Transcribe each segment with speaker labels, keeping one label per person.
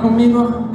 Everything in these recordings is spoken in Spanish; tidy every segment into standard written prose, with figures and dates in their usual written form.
Speaker 1: Conmigo.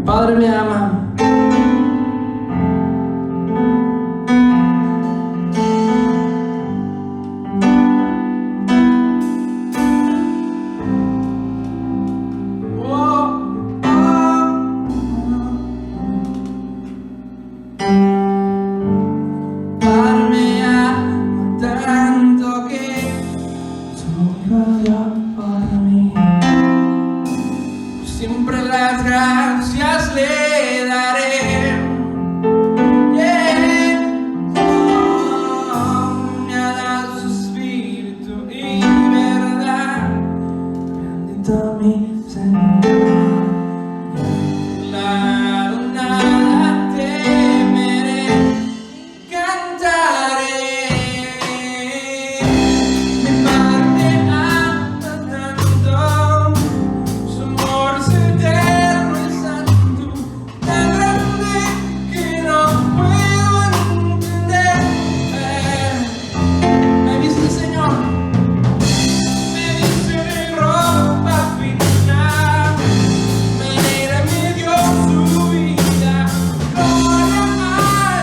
Speaker 1: Padre me ama. Padre me ama tanto que todo para mí. siempre las gracias le daré. Yeah. Oh, me ha dado su espíritu y verdad. Bendito mi Señor. Claro, nada temeré, cantaré. Mi Padre me ama tanto, su amor es eterno y santo, tan grande que no puedo entender. Me viste el Señor, me viste de ropa fina, me dio su vida, gloria,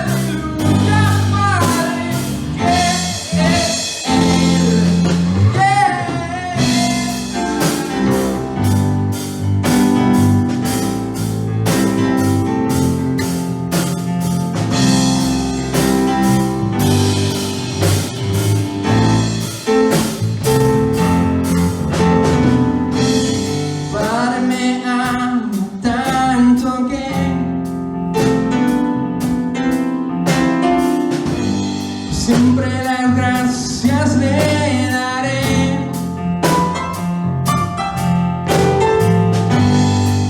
Speaker 1: aleluya, Padre, que es Él, yeah. Padre, me amo tanto que siempre las gracias le daré.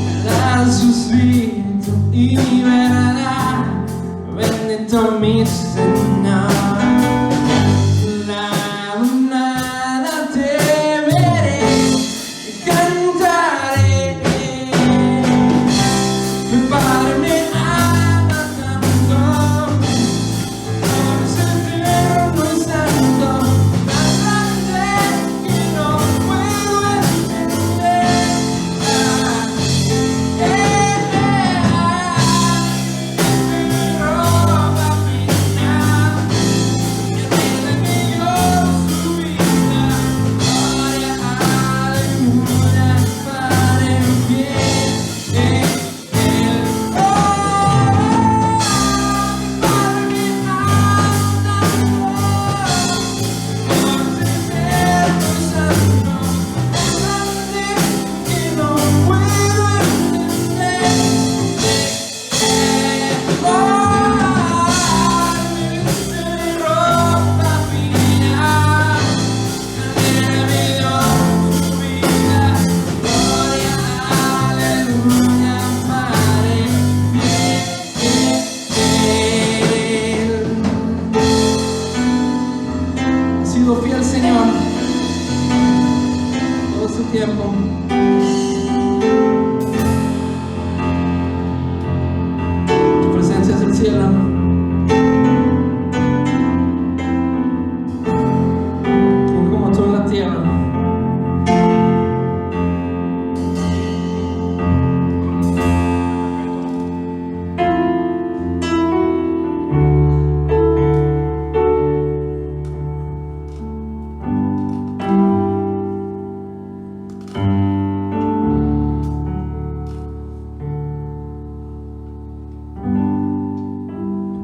Speaker 1: Me da su espíritu y verdad. Bendito mi Señor. Nada temeré, cantaré. Mi Padre me ama tanto, es eterno y santo, tan grande que no puedo entender. Mi ropa fina, me dio su vida, gloria, aleluya, Padre fiel. Ha sido fiel, Señor, todo su tiempo. Tu presencia es el cielo. ¿Quién como tú en la tierra?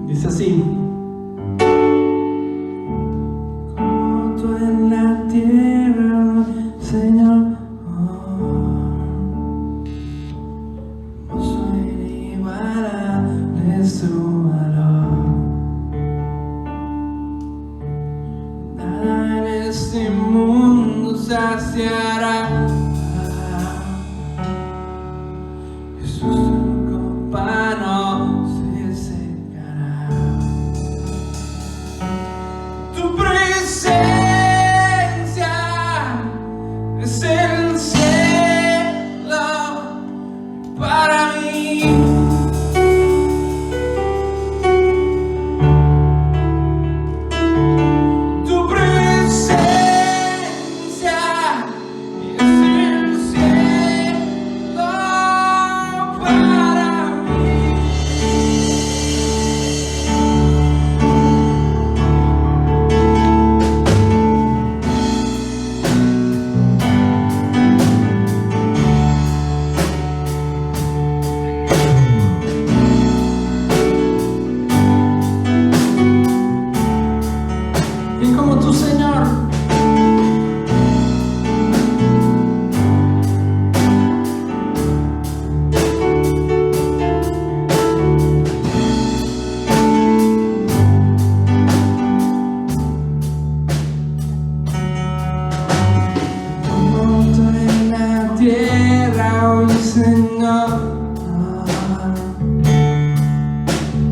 Speaker 1: Dice así: como tú en la tierra, Señor, no soy inigualable su valor. Nada en este mundo saciará. Jesús, tu copa no se secará. Señor,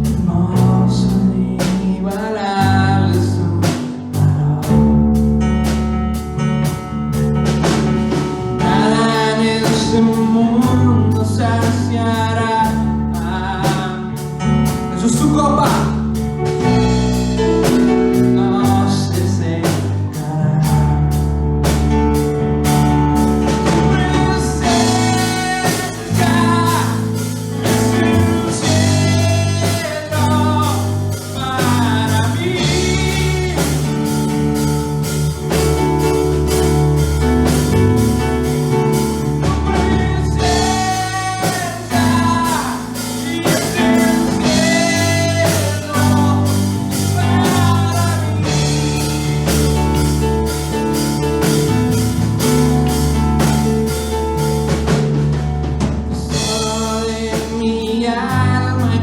Speaker 1: hermoso e inigualable es tu valor. Nada en este mundo saciará. Eso es tu copa.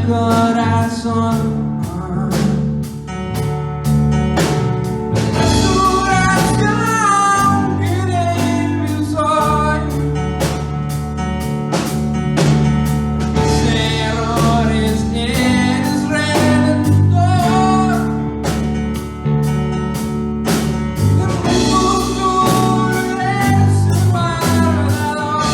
Speaker 1: Corazón, restauración que débil soy, mis errores eres redentor, de mi futuro eres el guardador.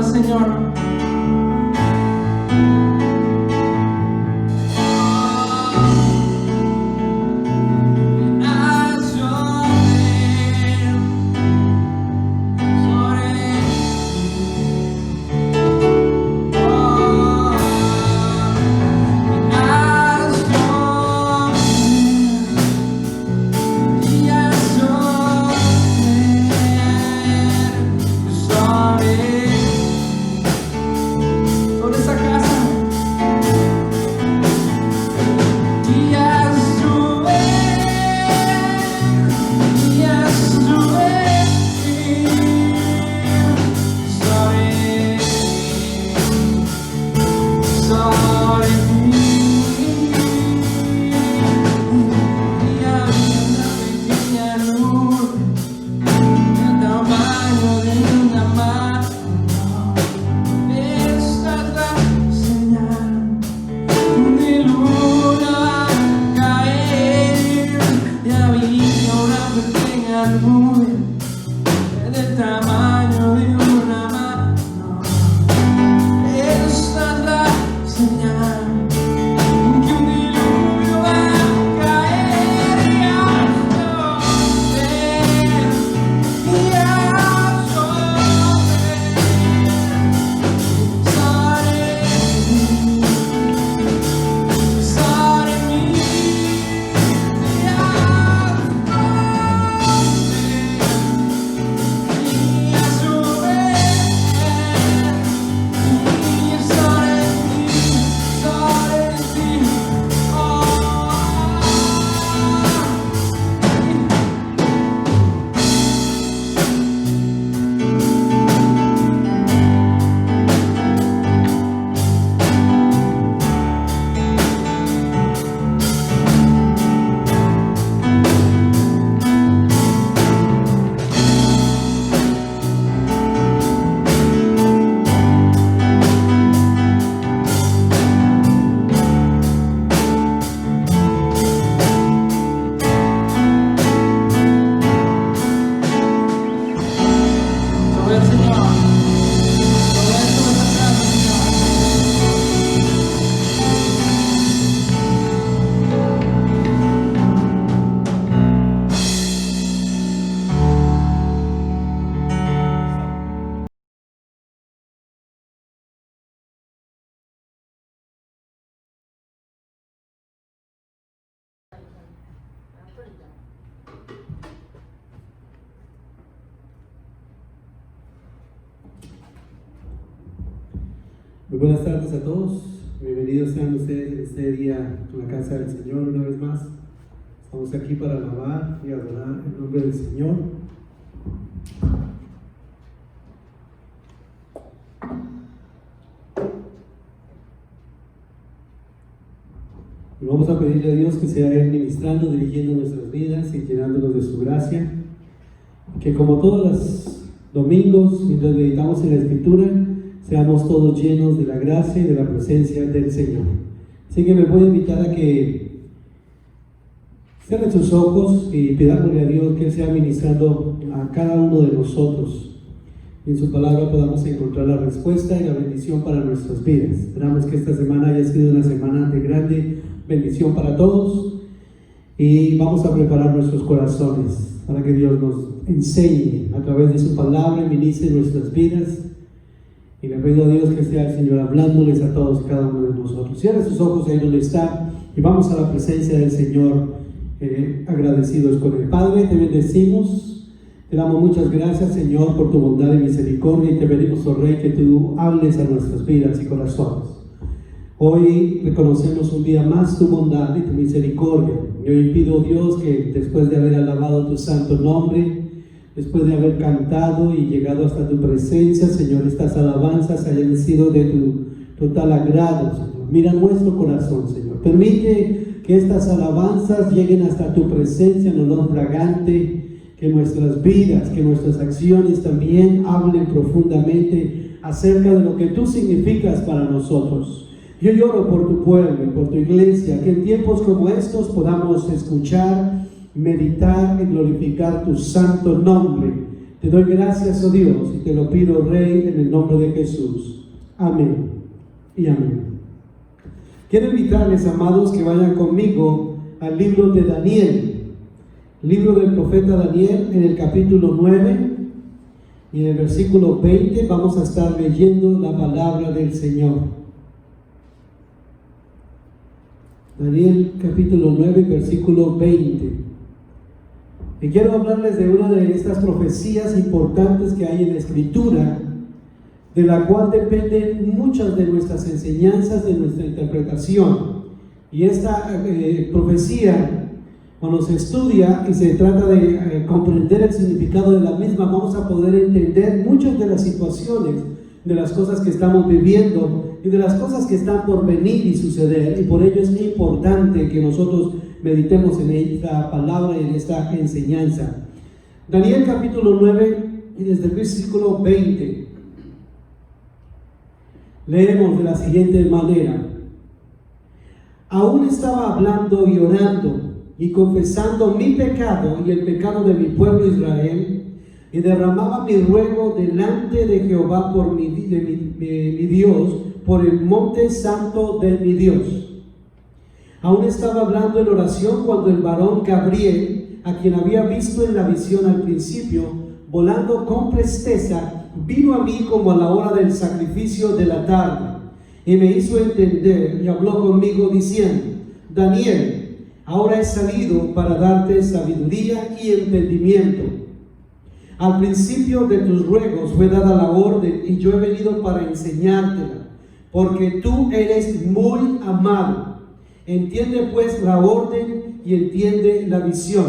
Speaker 1: Señor, Gloria al Señor. Gloria a Dios, esta casa,
Speaker 2: Muy buenas tardes a todos, bienvenidos sean ustedes en este día a la casa del Señor una vez más. Estamos aquí para alabar y adorar el nombre del Señor. Y vamos a pedirle a Dios que sea Él ministrando, dirigiendo nuestras vidas y llenándonos de su gracia. Que como todos los domingos, mientras meditamos en la Escritura, seamos todos llenos de la gracia y de la presencia del Señor. Así que me puedo invitar a que cierren sus ojos y pidámosle a Dios que Él sea ministrando a cada uno de nosotros. Y en su palabra podamos encontrar la respuesta y la bendición para nuestras vidas. Esperamos que esta semana haya sido una semana de grande bendición para todos. Y vamos a preparar nuestros corazones para que Dios nos enseñe a través de su palabra y ministre nuestras vidas. Y le pido a Dios que sea el Señor hablándoles a todos y cada uno de nosotros. Cierra sus ojos ahí donde está y vamos a la presencia del Señor agradecidos con el Padre. Te bendecimos, te damos muchas gracias, Señor, por tu bondad y misericordia, y te pedimos, oh Rey, que tú hables a nuestras vidas y corazones. Hoy reconocemos un día más tu bondad y tu misericordia. Y hoy pido, Dios, que después de haber alabado tu santo nombre, después de haber cantado y llegado hasta tu presencia, Señor, estas alabanzas hayan sido de tu total agrado, Señor. Mira nuestro corazón, Señor. Permite que estas alabanzas lleguen hasta tu presencia en olor fragante, que nuestras vidas, que nuestras acciones también hablen profundamente acerca de lo que tú significas para nosotros. Yo lloro por tu pueblo y por tu iglesia, que en tiempos como estos podamos escuchar, meditar y glorificar tu santo nombre. Te doy gracias, oh Dios, y te lo pido, Rey, en el nombre de Jesús. Amén y amén. Quiero invitarles, amados, que vayan conmigo al libro de Daniel, libro del profeta Daniel, en el capítulo 9 y en el versículo 20 vamos a estar leyendo la palabra del Señor. Daniel capítulo 9, versículo 20. Y quiero hablarles de una de estas profecías importantes que hay en la Escritura, de la cual dependen muchas de nuestras enseñanzas, de nuestra interpretación. Y esta profecía, cuando se estudia y se trata de comprender el significado de la misma, vamos a poder entender muchas de las situaciones, de las cosas que estamos viviendo y de las cosas que están por venir y suceder. Y por ello es importante que nosotros meditemos en esta palabra y en esta enseñanza. Daniel capítulo 9 y desde el versículo 20 leemos de la siguiente manera: aún estaba hablando y orando y confesando mi pecado y el pecado de mi pueblo Israel, y derramaba mi ruego delante de Jehová por mi Dios, por el monte santo de mi Dios. Aún estaba hablando en oración cuando el varón Gabriel, a quien había visto en la visión al principio, volando con presteza, vino a mí como a la hora del sacrificio de la tarde, y me hizo entender y habló conmigo diciendo: Daniel, ahora he salido para darte sabiduría y entendimiento. Al principio de tus ruegos fue dada la orden, y yo he venido para enseñártela, porque tú eres muy amado. Entiende pues la orden y entiende la visión.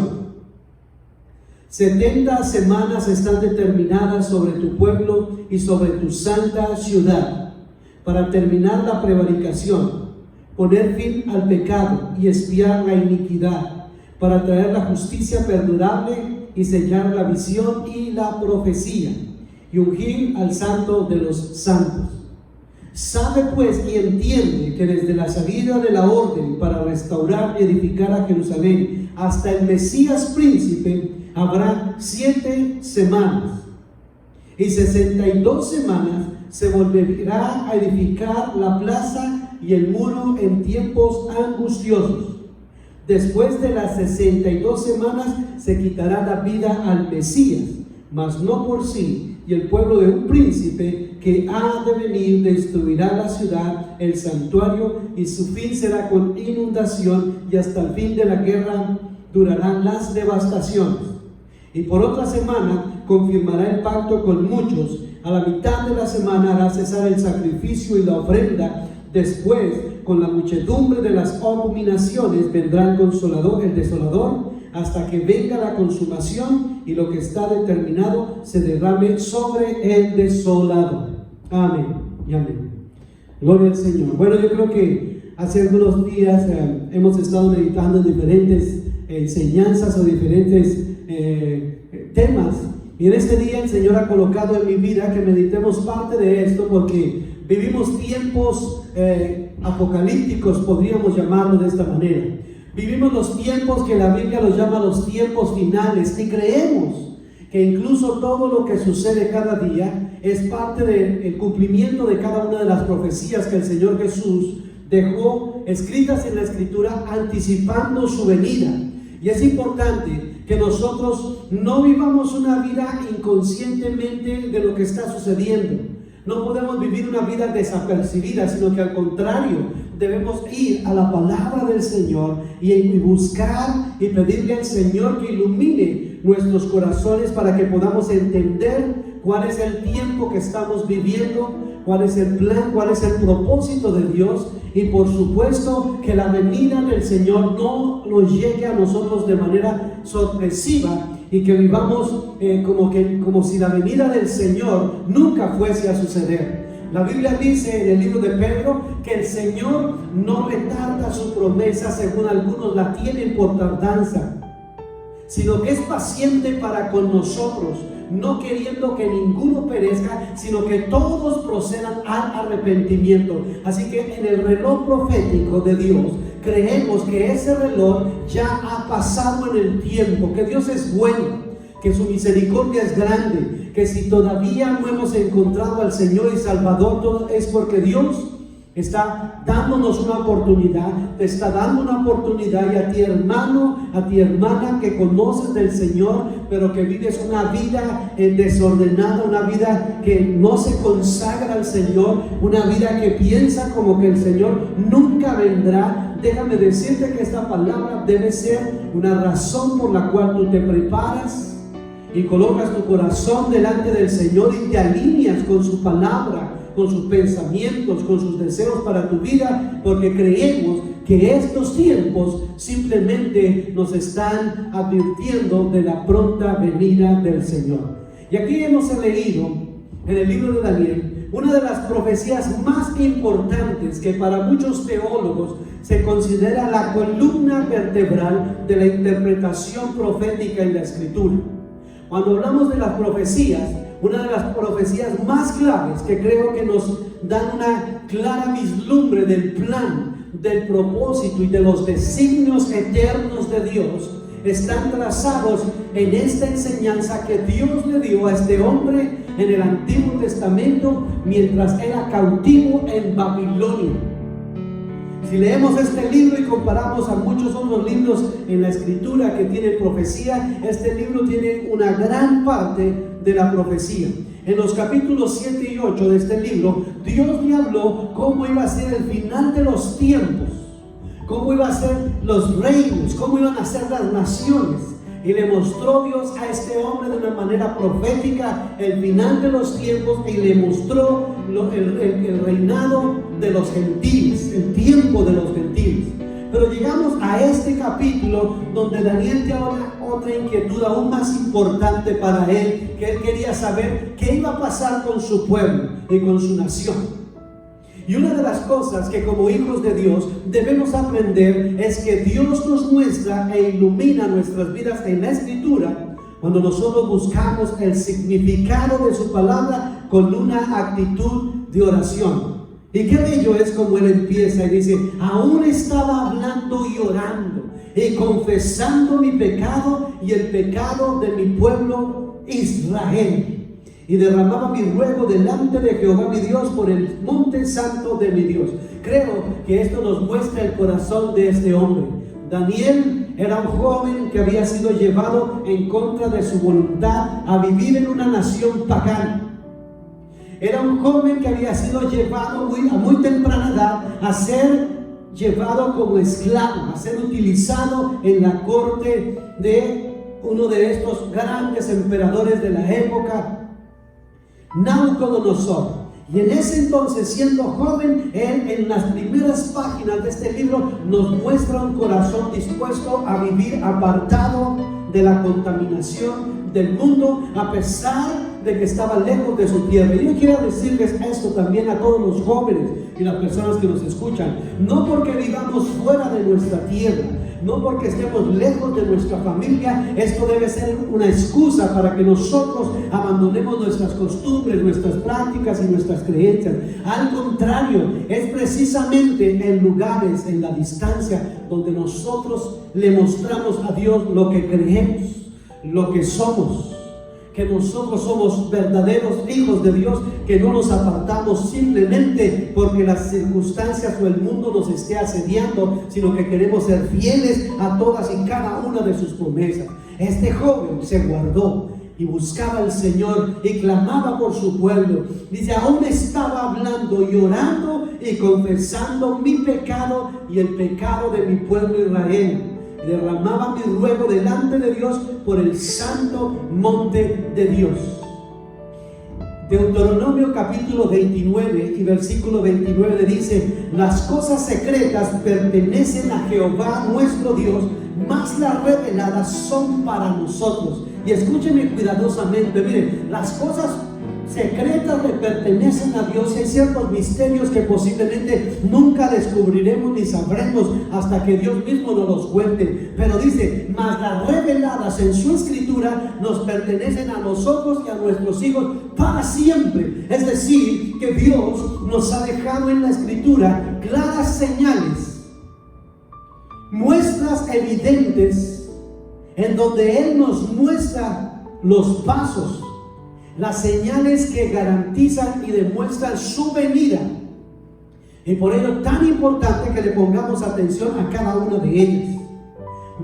Speaker 2: 70 semanas están determinadas sobre tu pueblo y sobre tu santa ciudad, para terminar la prevaricación, poner fin al pecado y expiar la iniquidad, para traer la justicia perdurable y sellar la visión y la profecía, y ungir al santo de los santos. Sabe pues y entiende que desde la salida de la orden para restaurar y edificar a Jerusalén hasta el Mesías príncipe habrá 7 semanas. y 62 semanas se volverá a edificar la plaza y el muro en tiempos angustiosos. Después de las 62 semanas se quitará la vida al Mesías, mas no por sí, y el pueblo de un príncipe que ha de venir destruirá la ciudad, el santuario, y su fin será con inundación, y hasta el fin de la guerra durarán las devastaciones. Y por otra semana confirmará el pacto con muchos. A la mitad de la semana hará cesar el sacrificio y la ofrenda. Después, con la muchedumbre de las abominaciones, vendrá el consolador, el desolador, hasta que venga la consumación y lo que está determinado se derrame sobre el desolador. Amén y amén. Gloria al Señor. Bueno, yo creo que hace algunos días hemos estado meditando en diferentes enseñanzas o diferentes temas, y en este día el Señor ha colocado en mi vida que meditemos parte de esto, porque vivimos tiempos apocalípticos, podríamos llamarlo de esta manera. Vivimos los tiempos que la Biblia los llama los tiempos finales, y creemos que incluso todo lo que sucede cada día es parte del cumplimiento de cada una de las profecías que el Señor Jesús dejó escritas en la Escritura, anticipando su venida. Y es importante que nosotros no vivamos una vida inconscientemente de lo que está sucediendo. No podemos vivir una vida desapercibida, sino que al contrario, debemos ir a la palabra del Señor y buscar y pedirle al Señor que ilumine nuestros corazones para que podamos entender cuál es el tiempo que estamos viviendo, cuál es el plan, cuál es el propósito de Dios, y por supuesto que la venida del Señor no nos llegue a nosotros de manera sorpresiva, y que vivamos como si la venida del Señor nunca fuese a suceder. La Biblia dice en el libro de Pedro que el Señor no retarda su promesa, según algunos la tienen por tardanza, sino que es paciente para con nosotros, no queriendo que ninguno perezca, sino que todos procedan al arrepentimiento. Así que en el reloj profético de Dios creemos que ese reloj ya ha pasado en el tiempo, que Dios es bueno, que su misericordia es grande, que si todavía no hemos encontrado al Señor y Salvador, todo es porque Dios está dándonos una oportunidad, te está dando una oportunidad. Y a ti, hermano, a ti, hermana, que conoces del Señor, pero que vives una vida desordenada, una vida que no se consagra al Señor, una vida que piensa como que el Señor nunca vendrá, déjame decirte que esta palabra debe ser una razón por la cual tú te preparas y colocas tu corazón delante del Señor y te alineas con su palabra, con sus pensamientos, con sus deseos para tu vida, porque creemos que estos tiempos simplemente nos están advirtiendo de la pronta venida del Señor. Y aquí hemos leído en el libro de Daniel una de las profecías más importantes, que para muchos teólogos se considera la columna vertebral de la interpretación profética en la Escritura. Cuando hablamos de las profecías, una de las profecías más claves, que creo que nos dan una clara vislumbre del plan, del propósito y de los designios eternos de Dios, están trazados en esta enseñanza que Dios le dio a este hombre en el Antiguo Testamento mientras era cautivo en Babilonia. Si leemos este libro y comparamos a muchos otros libros en la Escritura que tienen profecía, este libro tiene una gran parte de la profecía. En los capítulos 7 y 8 de este libro, Dios le habló cómo iba a ser el final de los tiempos, cómo iban a ser los reinos, cómo iban a ser las naciones. Y le mostró Dios a este hombre de una manera profética el final de los tiempos, y le mostró el reinado de los gentiles, el tiempo de los gentiles. Pero llegamos a este capítulo donde Daniel tiene otra inquietud aún más importante para él, que él quería saber qué iba a pasar con su pueblo y con su nación. Y una de las cosas que como hijos de Dios debemos aprender es que Dios nos muestra e ilumina nuestras vidas en la Escritura cuando nosotros buscamos el significado de su palabra con una actitud de oración. Y qué bello es como él empieza y dice: aún estaba hablando y orando y confesando mi pecado y el pecado de mi pueblo Israel. y derramaba mi ruego delante de Jehová mi Dios por el monte santo de mi Dios. Creo que esto nos muestra el corazón de este hombre. Daniel era un joven que había sido llevado en contra de su voluntad a vivir en una nación pagana. Era un joven que había sido llevado a muy temprana edad a ser llevado como esclavo, a ser utilizado en la corte de uno de estos grandes emperadores de la época, Nabucodonosor. Y en ese entonces, siendo joven, él en las primeras páginas de este libro nos muestra un corazón dispuesto a vivir apartado de la contaminación del mundo, a pesar de que estaba lejos de su tierra. Y yo quiero decirles esto también a todos los jóvenes y las personas que nos escuchan: no porque vivamos fuera de nuestra tierra, no porque estemos lejos de nuestra familia, esto debe ser una excusa para que nosotros abandonemos nuestras costumbres, nuestras prácticas y nuestras creencias. Al contrario, es precisamente en lugares, en la distancia, donde nosotros le mostramos a Dios lo que creemos, lo que somos, que nosotros somos verdaderos hijos de Dios, que no nos apartamos simplemente porque las circunstancias o el mundo nos esté asediando, sino que queremos ser fieles a todas y cada una de sus promesas. Este joven se guardó y buscaba al Señor y clamaba por su pueblo. Dice: aún estaba hablando y orando y confesando mi pecado y el pecado de mi pueblo Israel. Derramaba mi ruego delante de Dios por el santo monte de Dios. Deuteronomio capítulo 29 y versículo 29 dice: las cosas secretas pertenecen a Jehová nuestro Dios, mas las reveladas son para nosotros. Y escúchenme cuidadosamente, miren, las cosas secretas le pertenecen a Dios. Hay ciertos misterios que posiblemente nunca descubriremos ni sabremos hasta que Dios mismo nos los cuente. Pero dice: mas las reveladas en su escritura nos pertenecen a nosotros y a nuestros hijos para siempre. Es decir, que Dios nos ha dejado en la escritura claras señales, muestras evidentes, en donde Él nos muestra los pasos, las señales que garantizan y demuestran su venida. Y por ello tan importante que le pongamos atención a cada una de ellas.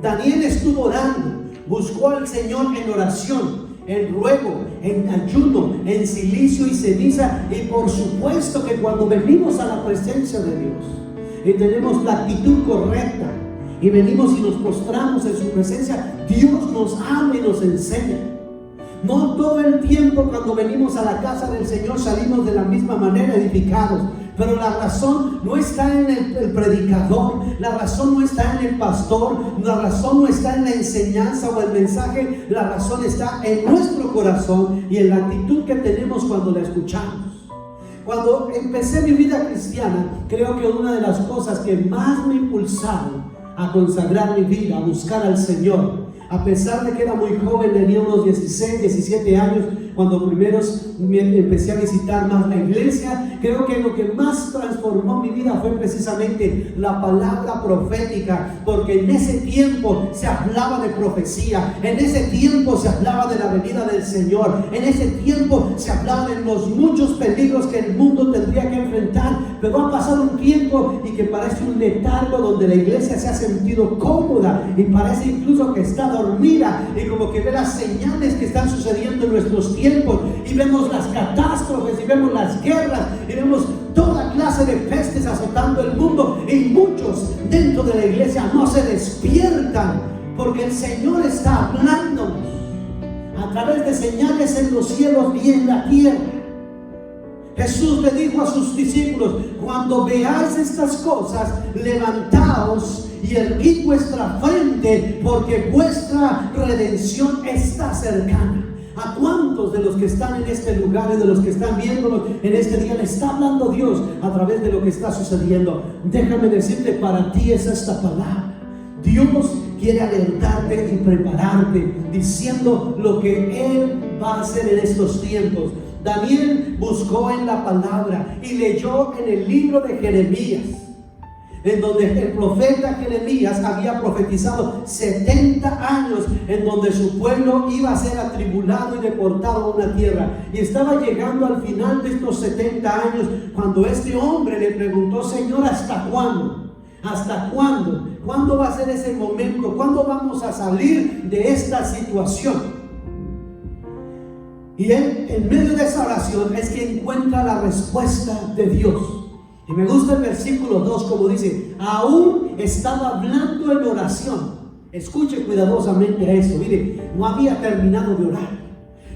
Speaker 2: Daniel estuvo orando, buscó al Señor en oración, en ruego, en ayuno, en silicio y ceniza. Y por supuesto que cuando venimos a la presencia de Dios y tenemos la actitud correcta y venimos y nos postramos en su presencia, Dios nos habla y nos enseña. No todo el tiempo cuando venimos a la casa del Señor salimos de la misma manera edificados. Pero la razón no está en el predicador, la razón no está en el pastor, la razón no está en la enseñanza o el mensaje, la razón está en nuestro corazón y en la actitud que tenemos cuando la escuchamos. Cuando empecé mi vida cristiana, creo que una de las cosas que más me impulsaron a consagrar mi vida, a buscar al Señor, a pesar de que era muy joven, tenía unos 16, 17 años, cuando primero empecé a visitar más la iglesia, creo que lo que más transformó mi vida fue precisamente la palabra profética, porque en ese tiempo se hablaba de profecía, en ese tiempo se hablaba de la venida del Señor, en ese tiempo se hablaba de los muchos peligros que el mundo tendría que enfrentar. Pero ha pasado un tiempo y que parece un letargo donde la iglesia se ha sentido cómoda y parece incluso que está dormida, y como que ve las señales que están sucediendo en nuestros tiempos, y vemos las catástrofes, y vemos las guerras, y vemos toda clase de pestes azotando el mundo, y muchos dentro de la iglesia no se despiertan, porque el Señor está hablándonos a través de señales en los cielos y en la tierra. Jesús le dijo a sus discípulos: cuando veáis estas cosas, levantaos y erguid vuestra frente, porque vuestra redención está cercana. ¿A cuántos de los que están en este lugar y de los que están viéndonos en este día le está hablando Dios a través de lo que está sucediendo? Déjame decirte, para ti es esta palabra. Dios quiere alertarte y prepararte, diciendo lo que Él va a hacer en estos tiempos. Daniel buscó en la palabra y leyó en el libro de Jeremías. en donde el profeta Jeremías había profetizado 70 años en donde su pueblo iba a ser atribulado y deportado a una tierra. Y estaba llegando al final de estos 70 años cuando este hombre le preguntó: Señor, ¿hasta cuándo? ¿Hasta cuándo? ¿Cuándo va a ser ese momento? ¿Cuándo vamos a salir de esta situación? Y él, en medio de esa oración, es que encuentra la respuesta de Dios. Y me gusta el versículo 2, como dice: aún estaba hablando en oración. Escuche cuidadosamente a eso. Mire, no había terminado de orar,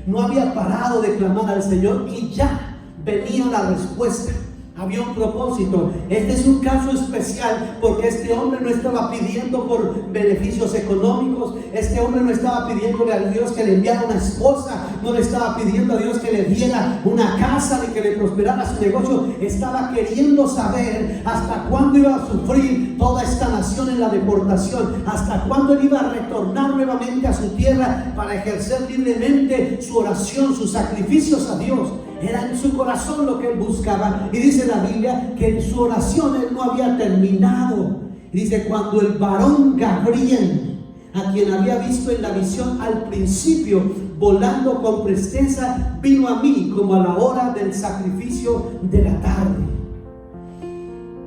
Speaker 2: no había parado de clamar al Señor y ya venía la respuesta. Había un propósito. Este es un caso especial porque este hombre no estaba pidiendo por beneficios económicos. Este hombre no estaba pidiéndole a Dios que le enviara una esposa. No le estaba pidiendo a Dios que le diera una casa ni que le prosperara su negocio. Estaba queriendo saber hasta cuándo iba a sufrir toda esta nación en la deportación. Hasta cuándo él iba a retornar nuevamente a su tierra para ejercer libremente su oración, sus sacrificios a Dios. Era en su corazón lo que él buscaba. Y dice la Biblia que en su oración él no había terminado. Y dice: cuando el varón Gabriel, a quien había visto en la visión al principio volando con presteza, vino a mí como a la hora del sacrificio de la tarde.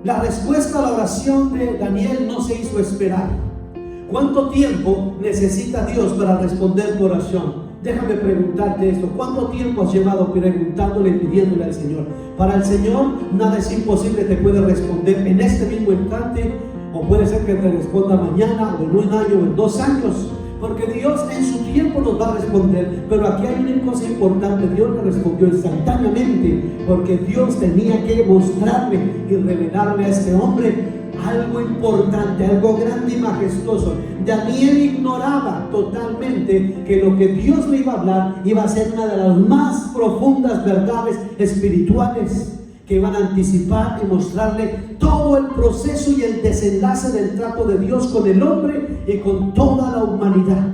Speaker 2: La respuesta a la oración de Daniel no se hizo esperar. ¿Cuánto tiempo necesita Dios para responder tu oración? Déjame preguntarte esto: ¿cuánto tiempo has llevado preguntándole y pidiéndole al Señor? Para el Señor nada es imposible, te puede responder en este mismo instante, o puede ser que te responda mañana, o en un año, o en 2 años, porque Dios en su tiempo nos va a responder. Pero aquí hay una cosa importante: Dios le respondió instantáneamente, porque Dios tenía que mostrarle y revelarle a este hombre algo importante, algo grande y majestuoso. Daniel ignoraba totalmente que lo que Dios le iba a hablar iba a ser una de las más profundas verdades espirituales que iban a anticipar y mostrarle todo el proceso y el desenlace del trato de Dios con el hombre y con toda la humanidad.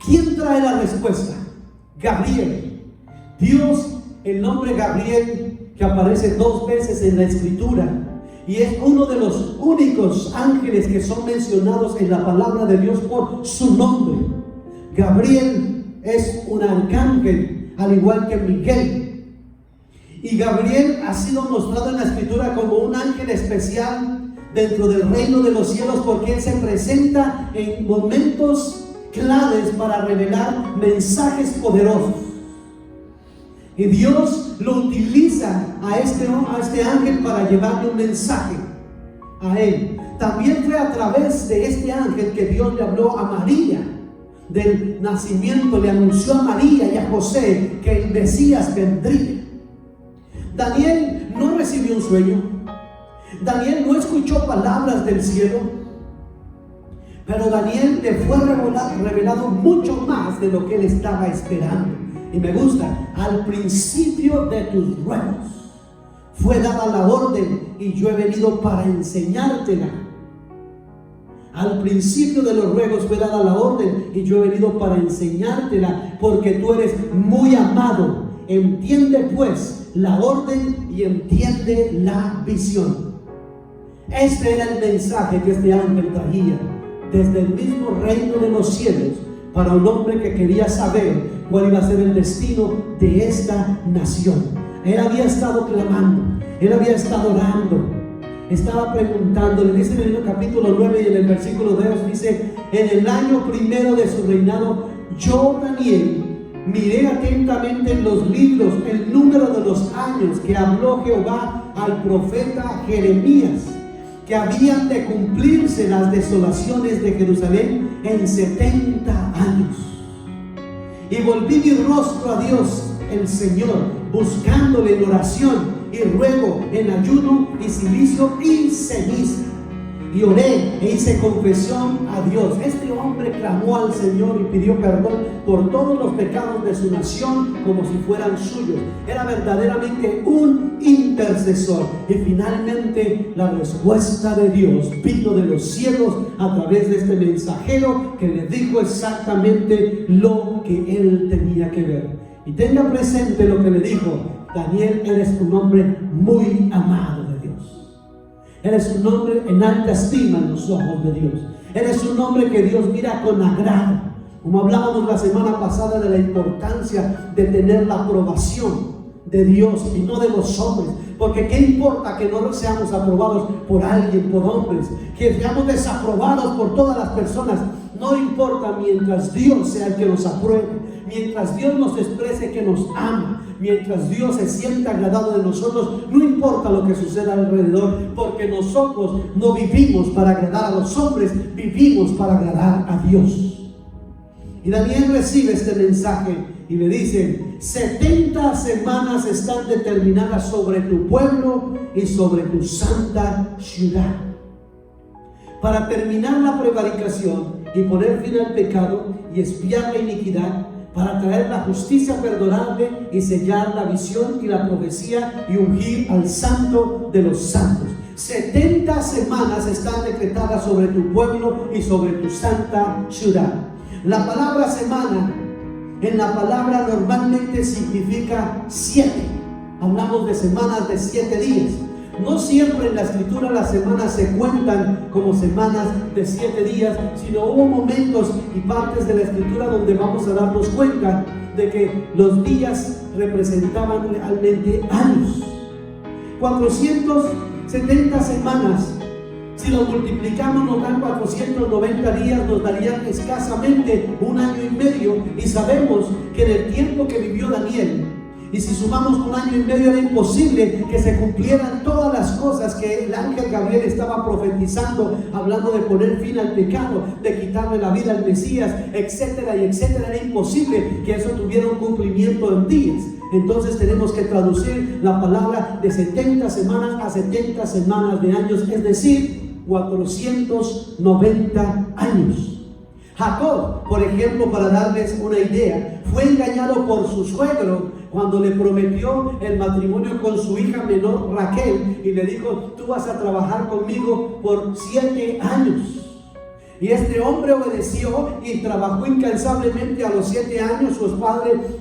Speaker 2: ¿Quién trae la respuesta? Gabriel. Dios, el nombre Gabriel, que aparece 2 veces en la Escritura, y es uno de los únicos ángeles que son mencionados en la palabra de Dios por su nombre. Gabriel es un arcángel, al igual que Miguel. Y Gabriel ha sido mostrado en la Escritura como un ángel especial dentro del reino de los cielos, porque él se presenta en momentos claves para revelar mensajes poderosos. Y Dios lo utiliza a este ángel para llevarle un mensaje a él. También fue a través de este ángel que Dios le habló a María del nacimiento, le anunció a María y a José que el Mesías vendría. Daniel no recibió un sueño. Daniel no escuchó palabras del cielo. Pero Daniel le fue revelado mucho más de lo que él estaba esperando. Y me gusta: al principio de tus ruegos fue dada la orden y yo he venido para enseñártela. Al principio de los ruegos fue dada la orden y yo he venido para enseñártela, porque tú eres muy amado. Entiende pues la orden y entiende la visión. Este era el mensaje que este ángel traía desde el mismo reino de los cielos para un hombre que quería saber cuál iba a ser el destino de esta nación. Él había estado clamando, él había estado orando, estaba preguntándole. Dice en el capítulo 9 y en el versículo 2, dice: en el año primero de su reinado, yo, Daniel, miré atentamente en los libros el número de los años que habló Jehová al profeta Jeremías, que habían de cumplirse las desolaciones de Jerusalén en 70 años. Y volví mi rostro a Dios el Señor, buscándole en oración y ruego, en ayuno y cilicio y ceniza. Y oré e hice confesión a Dios. Este hombre clamó al Señor y pidió perdón por todos los pecados de su nación como si fueran suyos. Era verdaderamente un intercesor. Y finalmente la respuesta de Dios vino de los cielos a través de este mensajero que le dijo exactamente lo que él tenía que ver. Y tenga presente lo que le dijo: Daniel, eres un hombre muy amado de Dios. Él es un hombre en alta estima en los ojos de Dios. Él es un hombre que Dios mira con agrado. Como hablábamos la semana pasada de la importancia de tener la aprobación de Dios y no de los hombres. Porque qué importa que no seamos aprobados por alguien, por hombres, que seamos desaprobados por todas las personas. No importa mientras Dios sea el que nos apruebe, mientras Dios nos exprese que nos ama, mientras Dios se sienta agradado de nosotros, no importa lo que suceda alrededor, porque nosotros no vivimos para agradar a los hombres, vivimos para agradar a Dios. Y Daniel recibe este mensaje y le dicen: 70 semanas están determinadas sobre tu pueblo y sobre tu santa ciudad, para terminar la prevaricación y poner fin al pecado y expiar la iniquidad, para traer la justicia perdonable y sellar la visión y la profecía y ungir al santo de los santos. 70 semanas están decretadas sobre tu pueblo y sobre tu santa ciudad. La palabra semana en la palabra normalmente significa 7. Hablamos de semanas de 7 días. No siempre en la escritura las semanas se cuentan como semanas de 7 días, sino hubo momentos y partes de la escritura donde vamos a darnos cuenta de que los días representaban realmente años. 470 semanas, si los multiplicamos nos dan 490 días, nos darían escasamente 1 año y medio, y sabemos que en el tiempo que vivió Daniel, y si sumamos 1 año y medio, era imposible que se cumplieran todas las cosas que el ángel Gabriel estaba profetizando, hablando de poner fin al pecado, de quitarle la vida al Mesías, etcétera y etcétera. Era imposible que eso tuviera un cumplimiento en días. Entonces tenemos que traducir la palabra de 70 semanas a 70 semanas de años, es decir, 490 años. Jacob, por ejemplo, para darles una idea, fue engañado por su suegro cuando le prometió el matrimonio con su hija menor Raquel y le dijo: tú vas a trabajar conmigo por 7 años. Y este hombre obedeció y trabajó incansablemente. A los 7 años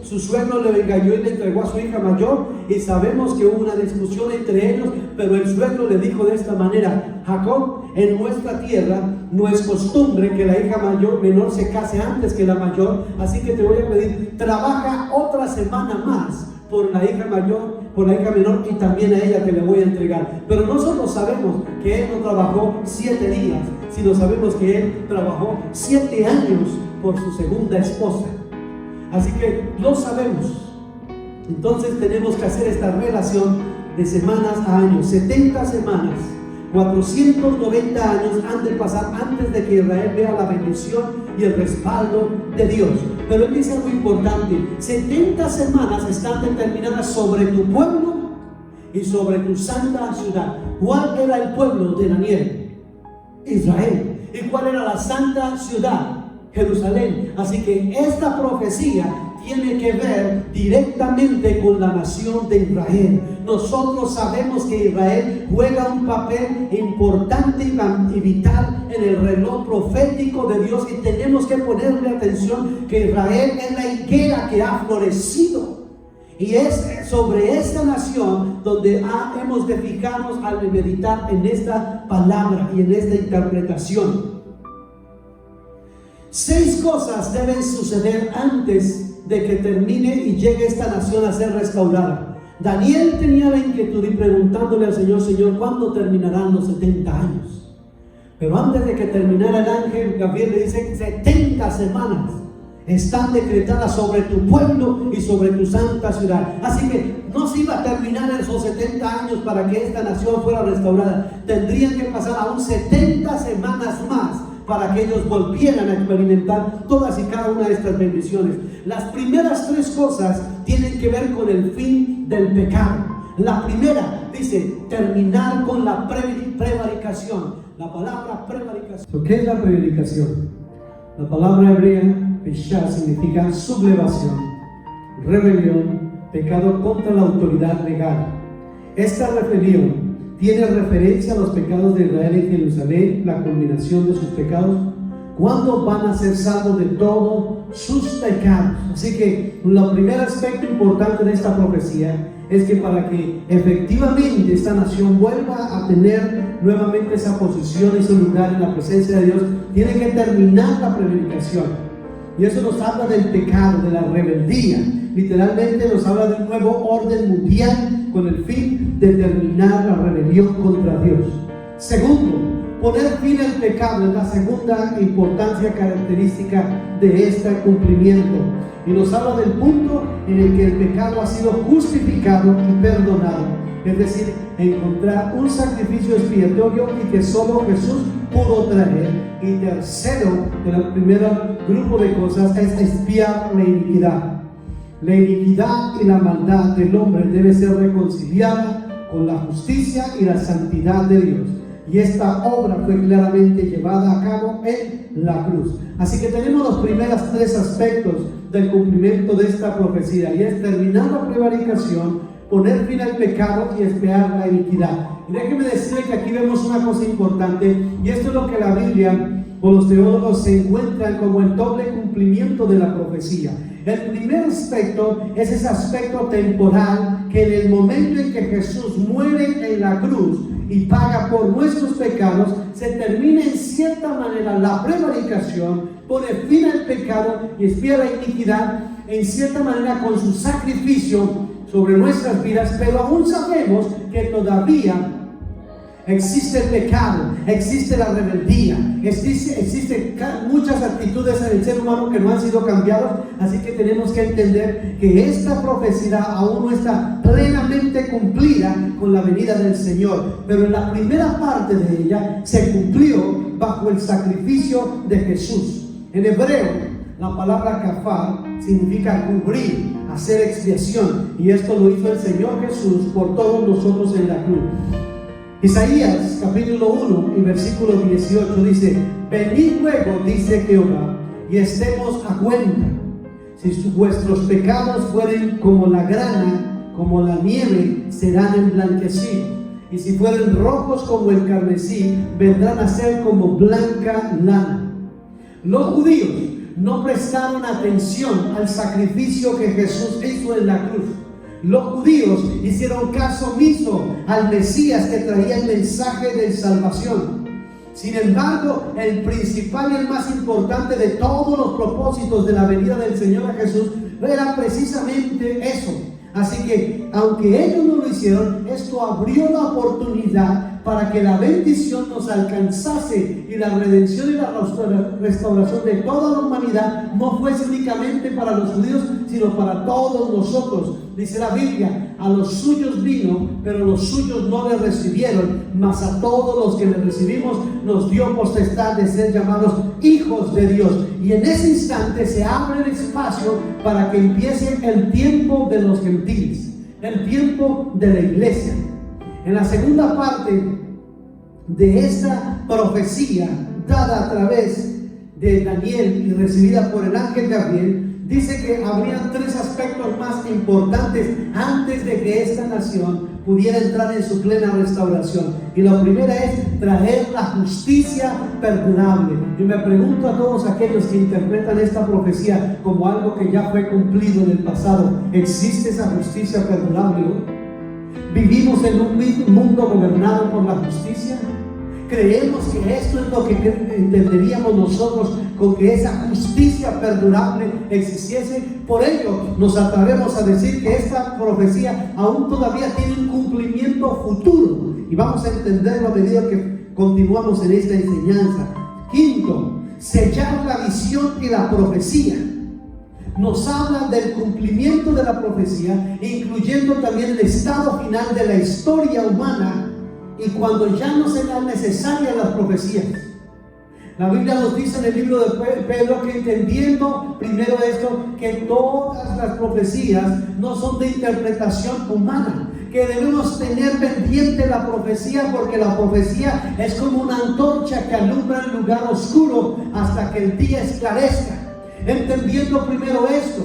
Speaker 2: su suegro le engañó y le entregó a su hija mayor, y sabemos que hubo una discusión entre ellos, pero el suegro le dijo de esta manera: Jacob, en nuestra tierra no es costumbre que la hija menor se case antes que la mayor, así que te voy a pedir, trabaja otra semana más por la hija mayor, por la hija menor, y también a ella te le voy a entregar. Pero nosotros sabemos que él no trabajó 7 días, sino sabemos que él trabajó 7 años por su segunda esposa. Así que lo sabemos. Entonces tenemos que hacer esta relación de semanas a años. 70 semanas, 490 años han de pasar antes de que Israel vea la bendición y el respaldo de Dios. Pero él dice algo importante: 70 semanas están determinadas sobre tu pueblo y sobre tu santa ciudad. ¿Cuál era el pueblo de Daniel? Israel. ¿Y cuál era la santa ciudad? Jerusalén. Así que esta profecía tiene que ver directamente con la nación de Israel. Nosotros sabemos que Israel juega un papel importante y vital en el reloj profético de Dios, y tenemos que ponerle atención que Israel es la higuera que ha florecido. Y es sobre esta nación donde hemos de fijarnos al meditar en esta palabra y en esta interpretación. 6 cosas deben suceder antes de que termine y llegue esta nación a ser restaurada. Daniel tenía la inquietud y preguntándole al Señor: Señor, ¿cuándo terminarán los 70 años? Pero antes de que terminara, el ángel Gabriel le dice: 70 semanas están decretadas sobre tu pueblo y sobre tu santa ciudad. Así que no se iba a terminar esos 70 años para que esta nación fuera restaurada. Tendrían que pasar aún 70 semanas más para que ellos volvieran a experimentar todas y cada una de estas bendiciones. Las primeras 3 cosas tienen que ver con el fin del pecado. La primera dice: terminar con la prevaricación. La palabra prevaricación. ¿Qué es la prevaricación? La palabra hebrea Pesha significa sublevación, rebelión, pecado contra la autoridad legal. Esta rebelión tiene referencia a los pecados de Israel en Jerusalén, la culminación de sus pecados, ¿Cuándo van a ser salvos de todos sus pecados? Así que el primer aspecto importante de esta profecía es que para que efectivamente esta nación vuelva a tener nuevamente esa posición y su lugar en la presencia de Dios, tiene que terminar la predicación. Y eso nos habla del pecado, de la rebeldía. Literalmente nos habla de un nuevo orden mundial con el fin de terminar la rebelión contra Dios. Segundo, poner fin al pecado es la segunda importancia característica de este cumplimiento. Y nos habla del punto en el que el pecado ha sido justificado y perdonado. Es decir, encontrar un sacrificio expiatorio y que solo Jesús pudo traer. Y tercero, el primer grupo de cosas es expiar la iniquidad. La iniquidad y la maldad del hombre debe ser reconciliada con la justicia y la santidad de Dios. Y esta obra fue claramente llevada a cabo en la cruz. Así que tenemos los primeros tres aspectos del cumplimiento de esta profecía, y es terminar la prevaricación, poner fin al pecado y expiar la iniquidad. Y déjeme decirle que aquí vemos una cosa importante, y esto es lo que la Biblia o los teólogos se encuentran como el doble cumplimiento de la profecía. El primer aspecto es ese aspecto temporal, que en el momento en que Jesús muere en la cruz y paga por nuestros pecados, se termina en cierta manera la prevaricación, pone fin al pecado y expía la iniquidad en cierta manera con su sacrificio sobre nuestras vidas. Pero aún sabemos que todavía existe el pecado, existe la rebeldía, existen muchas actitudes en el ser humano que no han sido cambiadas. Así que tenemos que entender que esta profecía aún no está plenamente cumplida con la venida del Señor, pero en la primera parte de ella se cumplió bajo el sacrificio de Jesús. En hebreo, la palabra kafar significa cubrir, hacer expiación, y esto lo hizo el Señor Jesús por todos nosotros en la cruz. Isaías capítulo 1 y versículo 18 dice: venid luego, dice Jehová, y estemos a cuenta. Si vuestros pecados fueren como la grana, como la nieve, serán emblanquecidos. Y si fueren rojos como el carmesí, vendrán a ser como blanca lana. Los judíos no prestaron atención al sacrificio que Jesús hizo en la cruz. Los judíos hicieron caso omiso al Mesías que traía el mensaje de salvación. Sin embargo, el principal y el más importante de todos los propósitos de la venida del Señor Jesús era precisamente eso. Así que, aunque ellos no lo hicieron, esto abrió la oportunidad para que la bendición nos alcanzase y la redención y la restauración de toda la humanidad no fuese únicamente para los judíos, sino para todos nosotros. Dice la Biblia: a los suyos vino, pero los suyos no le recibieron, mas a todos los que le recibimos nos dio potestad de ser llamados hijos de Dios. Y en ese instante se abre el espacio para que empiece el tiempo de los gentiles, el tiempo de la iglesia. En la segunda parte de esta profecía dada a través de Daniel y recibida por el ángel Gabriel, dice que habrían tres aspectos más importantes antes de que esta nación pudiera entrar en su plena restauración. Y la primera es traer la justicia perdurable. Y me pregunto a todos aquellos que interpretan esta profecía como algo que ya fue cumplido en el pasado: ¿existe esa justicia perdurable hoy? ¿Vivimos en un mundo gobernado por la justicia? ¿Creemos que esto es lo que entenderíamos nosotros con que esa justicia perdurable existiese? Por ello nos atrevemos a decir que esta profecía aún todavía tiene un cumplimiento futuro, y vamos a entenderlo a medida que continuamos en esta enseñanza. Quinto, sellar la visión y la profecía. Nos habla del cumplimiento de la profecía, incluyendo también el estado final de la historia humana, y cuando ya no serán necesarias las profecías. La Biblia nos dice en el libro de Pedro que, entendiendo primero esto, que todas las profecías no son de interpretación humana, que debemos tener pendiente la profecía, porque la profecía es como una antorcha que alumbra el lugar oscuro hasta que el día esclarezca. Entendiendo primero esto,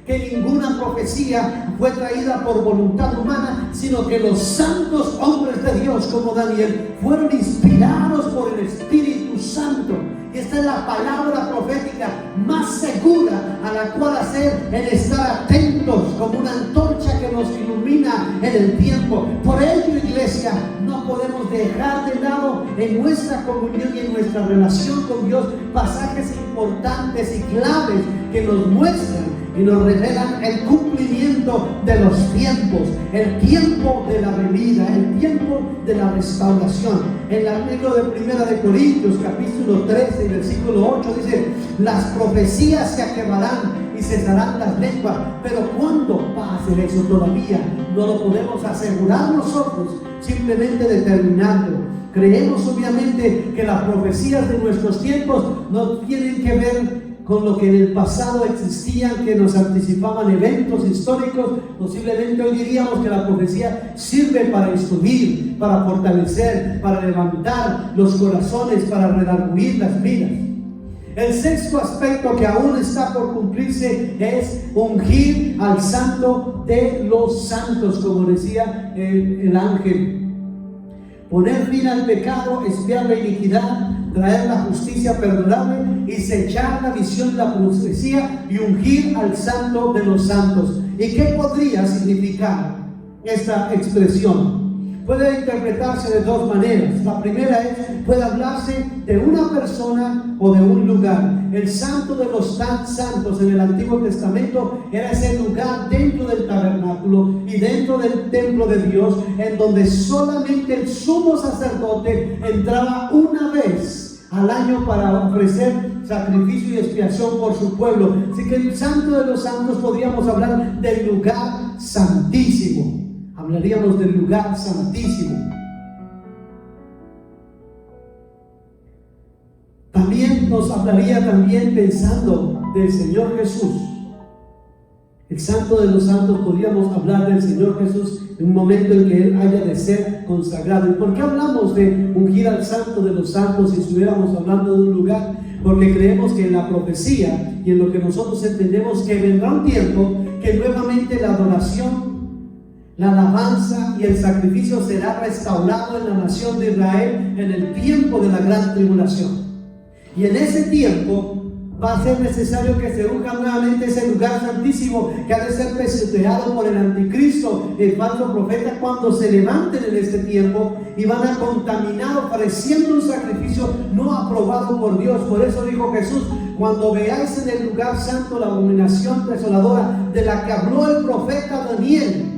Speaker 2: que ninguna profecía fue traída por voluntad humana, sino que los santos hombres de Dios como Daniel fueron inspirados por el Espíritu
Speaker 3: santo. Y esta es la palabra profética más segura a la cual hacer el estar atentos como una antorcha que nos ilumina en el tiempo. Por ello, iglesia, no podemos dejar de lado en nuestra comunión y en nuestra relación con Dios pasajes importantes y claves que nos muestran y nos revelan el cumplimiento de los tiempos, el tiempo de la venida, el tiempo de la restauración. En el libro de 1 de Corintios, capítulo 13, versículo 8, dice: las profecías se acabarán y cesarán las lenguas. Pero ¿cuándo va a hacer eso? Todavía no lo podemos asegurar nosotros, simplemente determinarlo. Creemos obviamente que las profecías de nuestros tiempos no tienen que ver con lo que en el pasado existían, que nos anticipaban eventos históricos. Posiblemente hoy diríamos que la profecía sirve para instruir, para fortalecer, para levantar los corazones, para redarguir las vidas. El sexto aspecto que aún está por cumplirse es ungir al santo de los santos, como decía el ángel. Poner fin al pecado, expiar la iniquidad, traer la justicia perdurable y sellar la visión de la profecía y ungir al santo de los santos. ¿Y qué podría significar esta expresión? Puede interpretarse de dos maneras. La primera es, puede hablarse de una persona o de un lugar. El santo de los santos en el Antiguo Testamento era ese lugar dentro del tabernáculo y dentro del templo de Dios, en donde solamente el sumo sacerdote entraba una vez al año para ofrecer sacrificio y expiación por su pueblo. Así que el santo de los santos podríamos hablar del lugar santísimo. Hablaríamos del lugar santísimo. También nos hablaría pensando del Señor Jesús. El santo de los santos, podríamos hablar del Señor Jesús en un momento en que Él haya de ser consagrado. ¿Y por qué hablamos de ungir al santo de los santos si estuviéramos hablando de un lugar? Porque creemos que en la profecía y en lo que nosotros entendemos que vendrá un tiempo que nuevamente la adoración, la alabanza y el sacrificio será restaurado en la nación de Israel en el tiempo de la gran tribulación. Y en ese tiempo va a ser necesario que se unja nuevamente ese lugar santísimo que ha de ser pisoteado por el anticristo, el falso profeta, cuando se levanten en este tiempo y van a contaminar ofreciendo un sacrificio no aprobado por Dios. Por eso dijo Jesús: cuando veáis en el lugar santo la abominación desoladora de la que habló el profeta Daniel,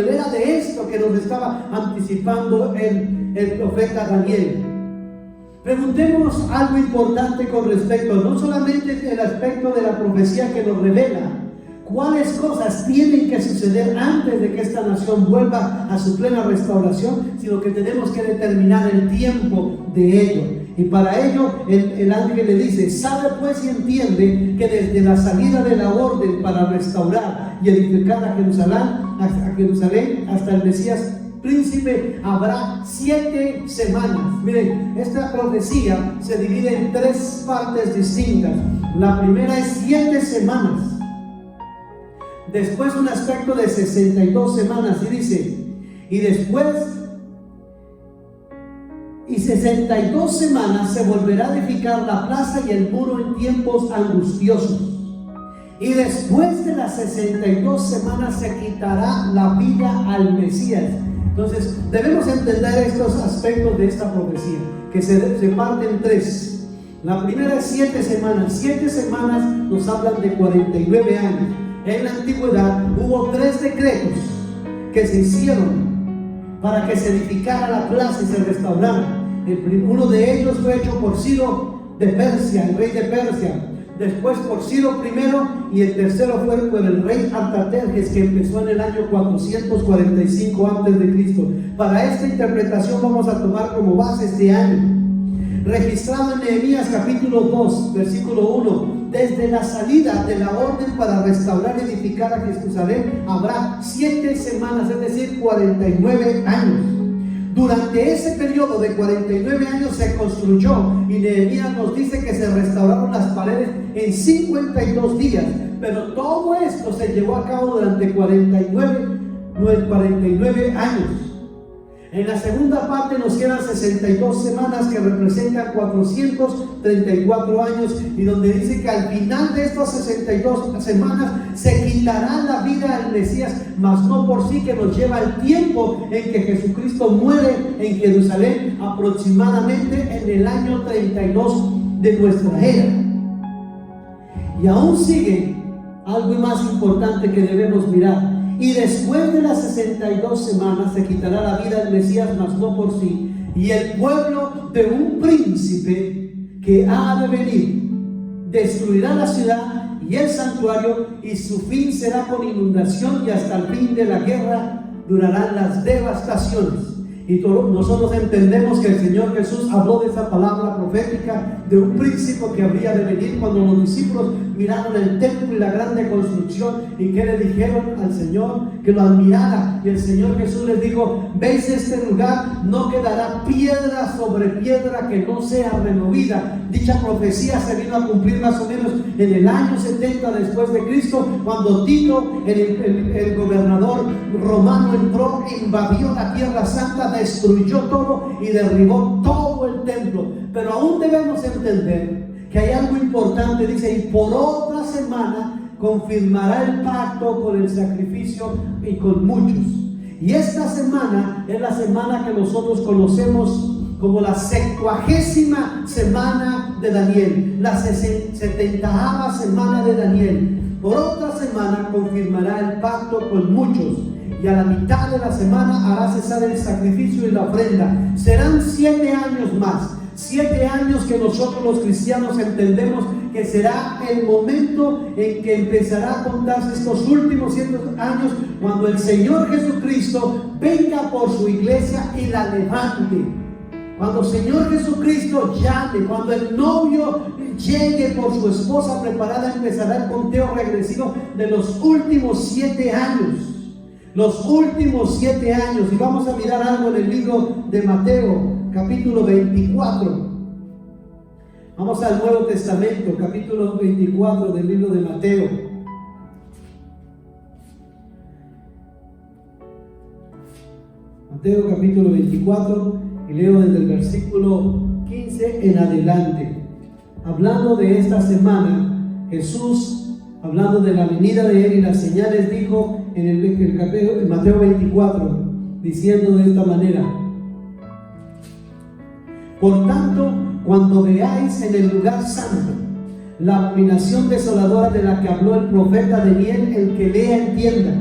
Speaker 3: era de esto que nos estaba anticipando el profeta Daniel. Preguntémonos algo importante con respecto, no solamente el aspecto de la profecía que nos revela cuáles cosas tienen que suceder antes de que esta nación vuelva a su plena restauración, sino que tenemos que determinar el tiempo de ello. Y para ello el ángel le dice: sabe pues y entiende que desde la salida de la orden para restaurar y edificar a Jerusalén hasta el Mesías príncipe habrá 7 semanas. Miren, esta profecía se divide en 3 partes distintas. La primera es 7 semanas. Después un aspecto de 62 semanas y dice: y después 62 semanas se volverá a edificar la plaza y el muro en tiempos angustiosos. Y después de las 62 semanas se quitará la vida al Mesías. Entonces debemos entender estos aspectos de esta profecía, que se parte en 3. La primera es 7 semanas. 7 semanas nos hablan de 49 años. En la antigüedad hubo 3 decretos que se hicieron para que se edificara la plaza y se restaurara. Uno de ellos fue hecho por Ciro de Persia, el rey de Persia. Después por Ciro I, y el tercero fue por el rey Artajerjes, que empezó en el año 445 a.C. Para esta interpretación vamos a tomar como base este año, registrado en Nehemías capítulo 2, versículo 1. Desde la salida de la orden para restaurar y edificar a Jerusalén habrá 7 semanas, es decir, 49 años. Durante ese periodo de 49 años se construyó, y Nehemías nos dice que se restauraron las paredes en 52 días, pero todo esto se llevó a cabo durante 49 años. En la segunda parte nos quedan 62 semanas que representan 434 años, y donde dice que al final de estas 62 semanas se quitará la vida al Mesías, mas no por sí, que nos lleva el tiempo en que Jesucristo muere en Jerusalén, aproximadamente en el año 32 de nuestra era. Y aún sigue algo más importante que debemos mirar. Y después de las 62 semanas se quitará la vida del Mesías, mas no por sí, y el pueblo de un príncipe que ha de venir destruirá la ciudad y el santuario, y su fin será con inundación, y hasta el fin de la guerra durarán las devastaciones. Y nosotros entendemos que el Señor Jesús habló de esa palabra profética de un príncipe que habría de venir, cuando los discípulos miraron el templo y la grande construcción, y que le dijeron al Señor que lo admirara, y el Señor Jesús les dijo: ¿veis este lugar? No quedará piedra sobre piedra que no sea removida. Dicha profecía se vino a cumplir más o menos en el año 70 después de Cristo, cuando Tito, el gobernador romano, entró e invadió la tierra santa, destruyó todo y derribó todo el templo. Pero aún debemos entender que hay algo importante. Dice: y por otra semana confirmará el pacto con el sacrificio y con muchos. Y esta semana es la semana que nosotros conocemos como la 70ª semana de Daniel, la 70ª semana de Daniel. Por otra semana confirmará el pacto con muchos, y a la mitad de la semana hará cesar el sacrificio y la ofrenda. Serán 7 años más, 7 años que nosotros los cristianos entendemos que será el momento en que empezará a contarse estos últimos 7 años, cuando el Señor Jesucristo venga por su iglesia y la levante. Cuando el Señor Jesucristo llame, cuando el novio llegue por su esposa preparada, empezará el conteo regresivo de los últimos 7 años. Los últimos 7 años. Y vamos a mirar algo en el libro de Mateo, capítulo 24. Vamos al Nuevo Testamento, capítulo 24 del libro de Mateo. Mateo capítulo 24, y leo desde el versículo 15 en adelante. Hablando de esta semana, Jesús, hablando de la venida de Él y las señales, dijo en Mateo 24, diciendo de esta manera: por tanto, cuando veáis en el lugar santo la abominación desoladora de la que habló el profeta Daniel, el que lea entienda.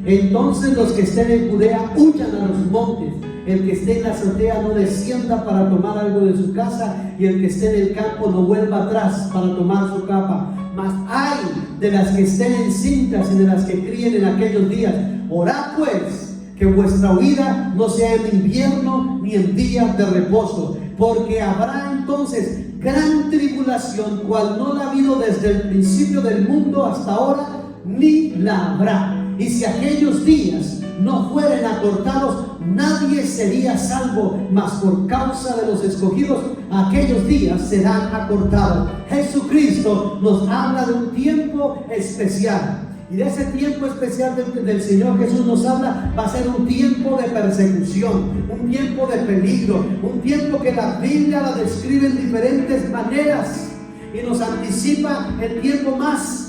Speaker 3: Entonces los que estén en Judea huyan a los montes, el que esté en la azotea no descienda para tomar algo de su casa, y el que esté en el campo no vuelva atrás para tomar su capa. Mas ay de las que estén encintas y de las que críen en aquellos días. Orad pues que vuestra huida no sea en invierno ni en días de reposo, porque habrá entonces gran tribulación, cual no la ha habido desde el principio del mundo hasta ahora, ni la habrá. Y si aquellos días no fueren acortados, nadie sería salvo, mas por causa de los escogidos, aquellos días serán acortados. Jesucristo nos habla de un tiempo especial. Y de ese tiempo especial del Señor Jesús nos habla, va a ser un tiempo de persecución, un tiempo de peligro, un tiempo que la Biblia la describe en diferentes maneras y nos anticipa el tiempo más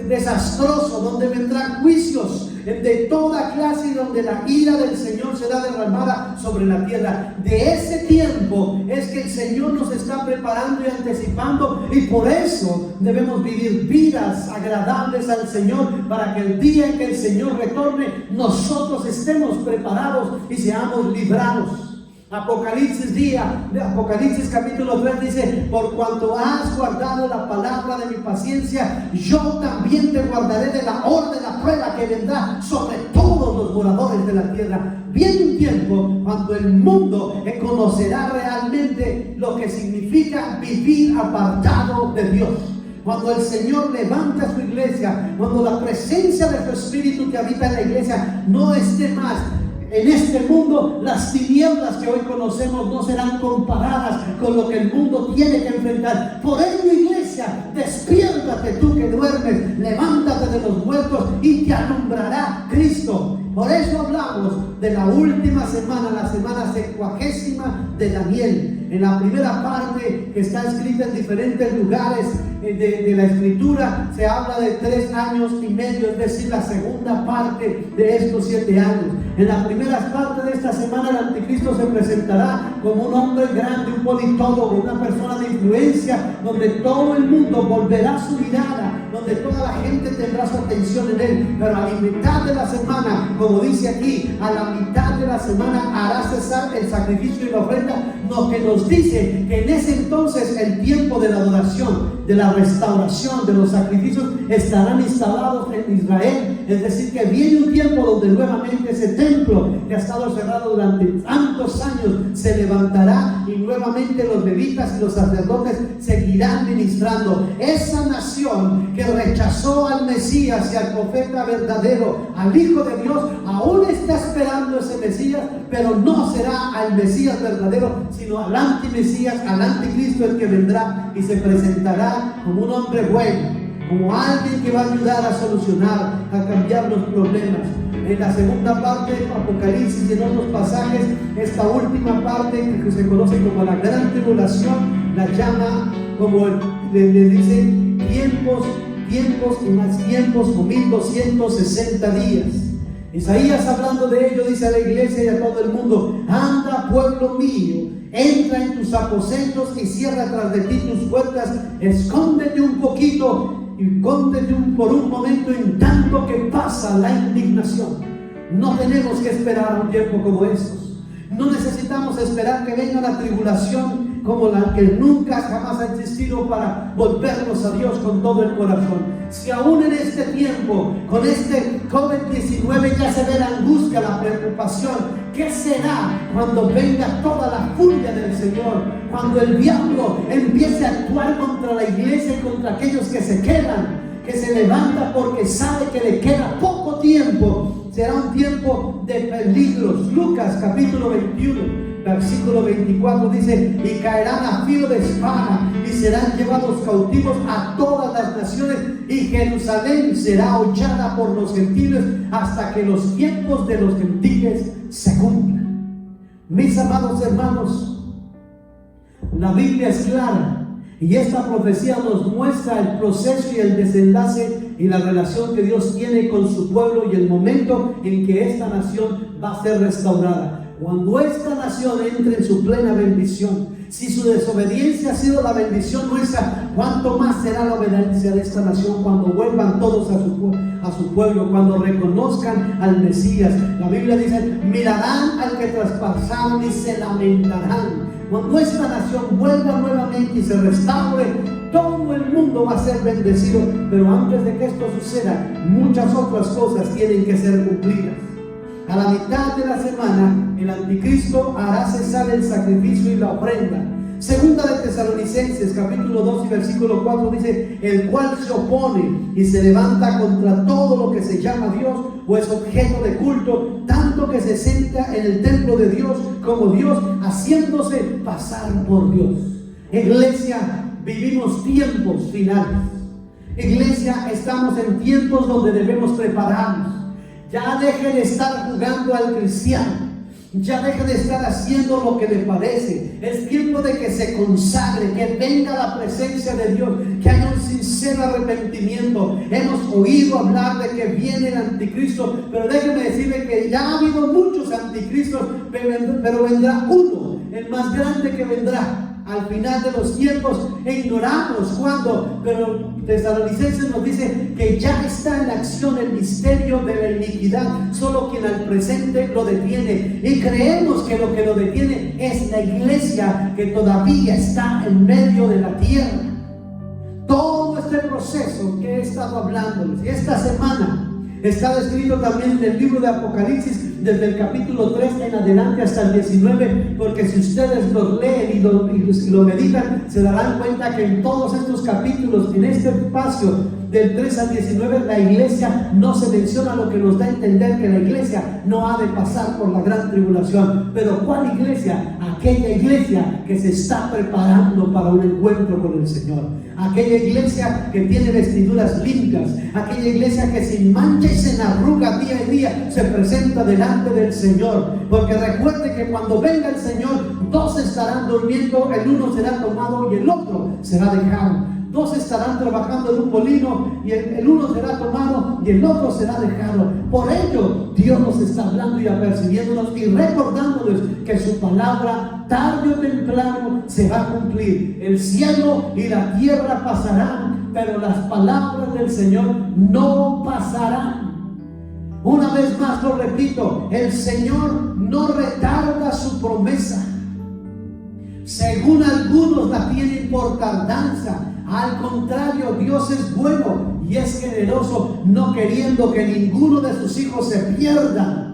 Speaker 3: desastroso, donde vendrán juicios de toda clase y donde la ira del Señor será derramada sobre la tierra. De ese tiempo es que el Señor nos está preparando y anticipando, y por eso debemos vivir vidas agradables al Señor, para que el día en que el Señor retorne nosotros estemos preparados y seamos librados. Apocalipsis capítulo 3 dice: por cuanto has guardado la palabra de mi paciencia, yo también te guardaré de la hora de la prueba que vendrá sobre todos los moradores de la tierra. Viene un tiempo cuando el mundo conocerá realmente lo que significa vivir apartado de Dios. Cuando el Señor levanta su iglesia, cuando la presencia de su Espíritu que habita en la iglesia no esté más en este mundo, las tinieblas que hoy conocemos no serán comparadas con lo que el mundo tiene que enfrentar. Por ello, iglesia, despiértate tú que duermes, levántate de los muertos y te alumbrará Cristo. Por eso hablamos de la última semana, la semana 70ª de Daniel. En la primera parte, que está escrita en diferentes lugares de la escritura, se habla de 3 años y medio, es decir, la segunda parte de estos 7 años. En la primera parte de esta semana, el anticristo se presentará como un hombre grande, un politólogo, una persona de influencia, donde todo el mundo volverá su mirada, donde toda la gente tendrá su atención en él. Pero a la mitad de la semana, como dice aquí, a la mitad de la semana hará cesar el sacrificio y la ofrenda, lo que nos dice que en ese entonces el tiempo de la adoración, de la restauración, de los sacrificios estarán instalados en Israel. Es decir, que viene un tiempo donde nuevamente ese templo que ha estado cerrado durante tantos años se levantará, y nuevamente los levitas y los sacerdotes seguirán ministrando. Esa nación que rechazó al Mesías y al profeta verdadero, al Hijo de Dios, aún está esperando ese Mesías, pero no será al Mesías verdadero, sino al antimesías, al anticristo, el que vendrá y se presentará como un hombre bueno, como alguien que va a ayudar a solucionar, a cambiar los problemas. En la segunda parte de Apocalipsis y en otros pasajes, esta última parte que se conoce como la gran tribulación, la llama como le dicen tiempos y más tiempos, o 1260 días. Isaías, hablando de ello, dice a la iglesia y a todo el mundo: anda, pueblo mío, entra en tus aposentos y cierra tras de ti tus puertas, escóndete un poquito y escóndete por un momento en tanto que pasa la indignación. No tenemos que esperar a un tiempo como estos. No necesitamos esperar que venga la tribulación como la que nunca jamás ha existido para volvernos a Dios con todo el corazón. Si aún en este tiempo, con este COVID-19, ya se ve la angustia, la preocupación, ¿qué será cuando venga toda la furia del Señor? Cuando el diablo empiece a actuar contra la iglesia y contra aquellos que se quedan, que se levanta porque sabe que le queda poco tiempo. Será un tiempo de peligros. Lucas capítulo 21 versículo 24 dice: y caerán a filo de espada y serán llevados cautivos a todas las naciones, y Jerusalén será hollada por los gentiles hasta que los tiempos de los gentiles se cumplan. Mis amados hermanos, la Biblia es clara, y esta profecía nos muestra el proceso y el desenlace y la relación que Dios tiene con su pueblo, y el momento en que esta nación va a ser restaurada. Cuando esta nación entre en su plena bendición, si su desobediencia ha sido la bendición nuestra, ¿cuánto más será la obediencia de esta nación cuando vuelvan todos a su pueblo, cuando reconozcan al Mesías? La Biblia dice: mirarán al que traspasaron y se lamentarán. Cuando esta nación vuelva nuevamente y se restaure, todo el mundo va a ser bendecido. Pero antes de que esto suceda, muchas otras cosas tienen que ser cumplidas. A la mitad de la semana, el anticristo hará cesar el sacrificio y la ofrenda. Segunda de Tesalonicenses capítulo 2 y versículo 4 dice: el cual se opone y se levanta contra todo lo que se llama Dios o es objeto de culto, tanto que se sienta en el templo de Dios como Dios, haciéndose pasar por Dios. Iglesia, vivimos tiempos finales. Iglesia, estamos en tiempos donde debemos prepararnos. Ya deje de estar jugando al cristiano. Ya deje de estar haciendo lo que le parece. Es tiempo de que se consagre, que venga la presencia de Dios, que haya un sincero arrepentimiento. Hemos oído hablar de que viene el anticristo, pero déjeme decirle que ya ha habido muchos anticristos, pero vendrá uno, el más grande que vendrá al final de los tiempos, e ignoramos cuándo, pero Tesalonicenses nos dice que ya está en acción el misterio de la iniquidad, solo quien al presente lo detiene, y creemos que lo que lo detiene es la iglesia que todavía está en medio de la tierra. Todo este proceso que he estado hablándoles, y esta semana está descrito también en el libro de Apocalipsis, desde el capítulo 3 en adelante hasta el 19, porque si ustedes los leen y lo meditan, se darán cuenta que en todos estos capítulos, en este espacio del 3 al 19, la iglesia no se menciona, lo que nos da a entender que la iglesia no ha de pasar por la gran tribulación. Pero ¿cuál iglesia? Aquella iglesia que se está preparando para un encuentro con el Señor, aquella iglesia que tiene vestiduras limpias, aquella iglesia que sin mancha y sin arruga día a día se presenta delante del Señor. Porque recuerde que cuando venga el Señor, dos estarán durmiendo, el uno será tomado y el otro será dejado. Dos estarán trabajando en un molino y el uno será tomado y el otro será dejado. Por ello Dios nos está hablando y apercibiéndonos y recordándoles que su palabra tarde o temprano se va a cumplir. El cielo y la tierra pasarán, pero las palabras del Señor no pasarán. Una vez más lo repito, el Señor no retarda su promesa. Según algunos la tienen por tardanza. Al contrario, Dios es bueno y es generoso, no queriendo que ninguno de sus hijos se pierda,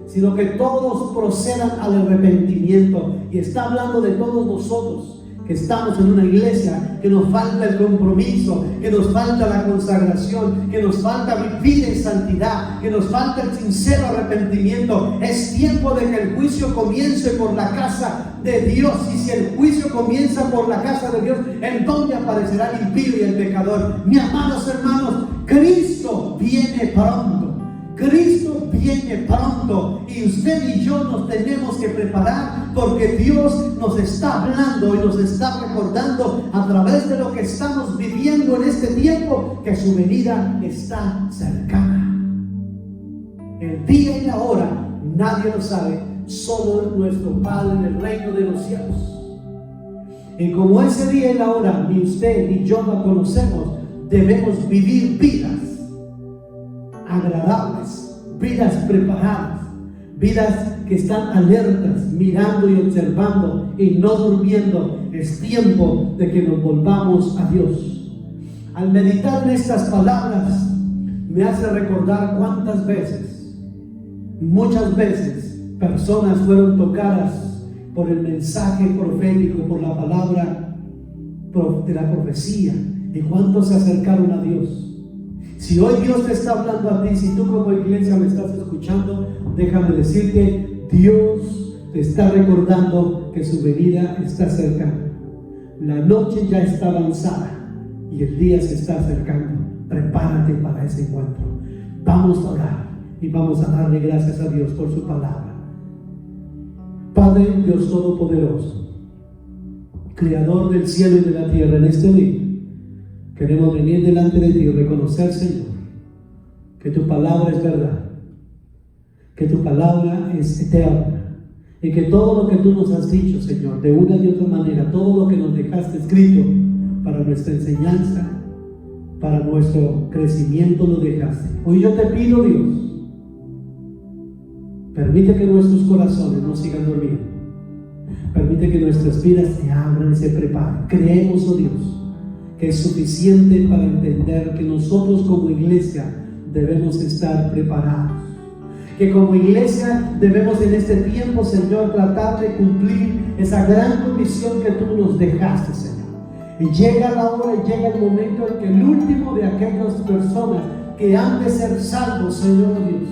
Speaker 3: sino que todos procedan al arrepentimiento. Y está hablando de todos nosotros que estamos en una iglesia, que nos falta el compromiso, que nos falta la consagración, que nos falta vivir en santidad, que nos falta el sincero arrepentimiento. Es tiempo de que el juicio comience por la casa de Dios. Y si el juicio comienza por la casa de Dios, ¿en dónde aparecerá el impío y el pecador? Mis amados hermanos, Cristo viene pronto. Cristo viene pronto y usted y yo nos tenemos que preparar, porque Dios nos está hablando y nos está recordando a través de lo que estamos viviendo en este tiempo, que su venida está cercana. El día y la hora nadie lo sabe, solo nuestro Padre en el reino de los cielos. Y como ese día y la hora ni usted ni yo la conocemos, debemos vivir vidas agradables, vidas preparadas, vidas que están alertas, mirando y observando y no durmiendo. Es tiempo de que nos volvamos a Dios. Al meditar en estas palabras, me hace recordar cuántas veces, muchas veces, personas fueron tocadas por el mensaje profético, por la palabra de la profecía, y cuántos se acercaron a Dios. Si hoy Dios te está hablando a ti, si tú como iglesia me estás escuchando, déjame decirte, Dios te está recordando que su venida está cerca. La noche ya está avanzada y el día se está acercando. Prepárate para ese encuentro. Vamos a orar y vamos a darle gracias a Dios por su palabra. Padre Dios Todopoderoso, Creador del cielo y de la tierra, en este día queremos venir delante de ti y reconocer, Señor, que tu palabra es verdad, que tu palabra es eterna, y que todo lo que tú nos has dicho, Señor, de una y otra manera, todo lo que nos dejaste escrito para nuestra enseñanza, para nuestro crecimiento, lo dejaste. Hoy yo te pido, Dios, permite que nuestros corazones no sigan durmiendo, permite que nuestras vidas se abran y se preparen. Creemos, oh Dios, que es suficiente para entender que nosotros como iglesia debemos estar preparados, que como iglesia debemos en este tiempo, Señor, tratar de cumplir esa gran comisión que tú nos dejaste, Señor. Y llega la hora y llega el momento en que el último de aquellas personas que han de ser salvos, Señor Dios,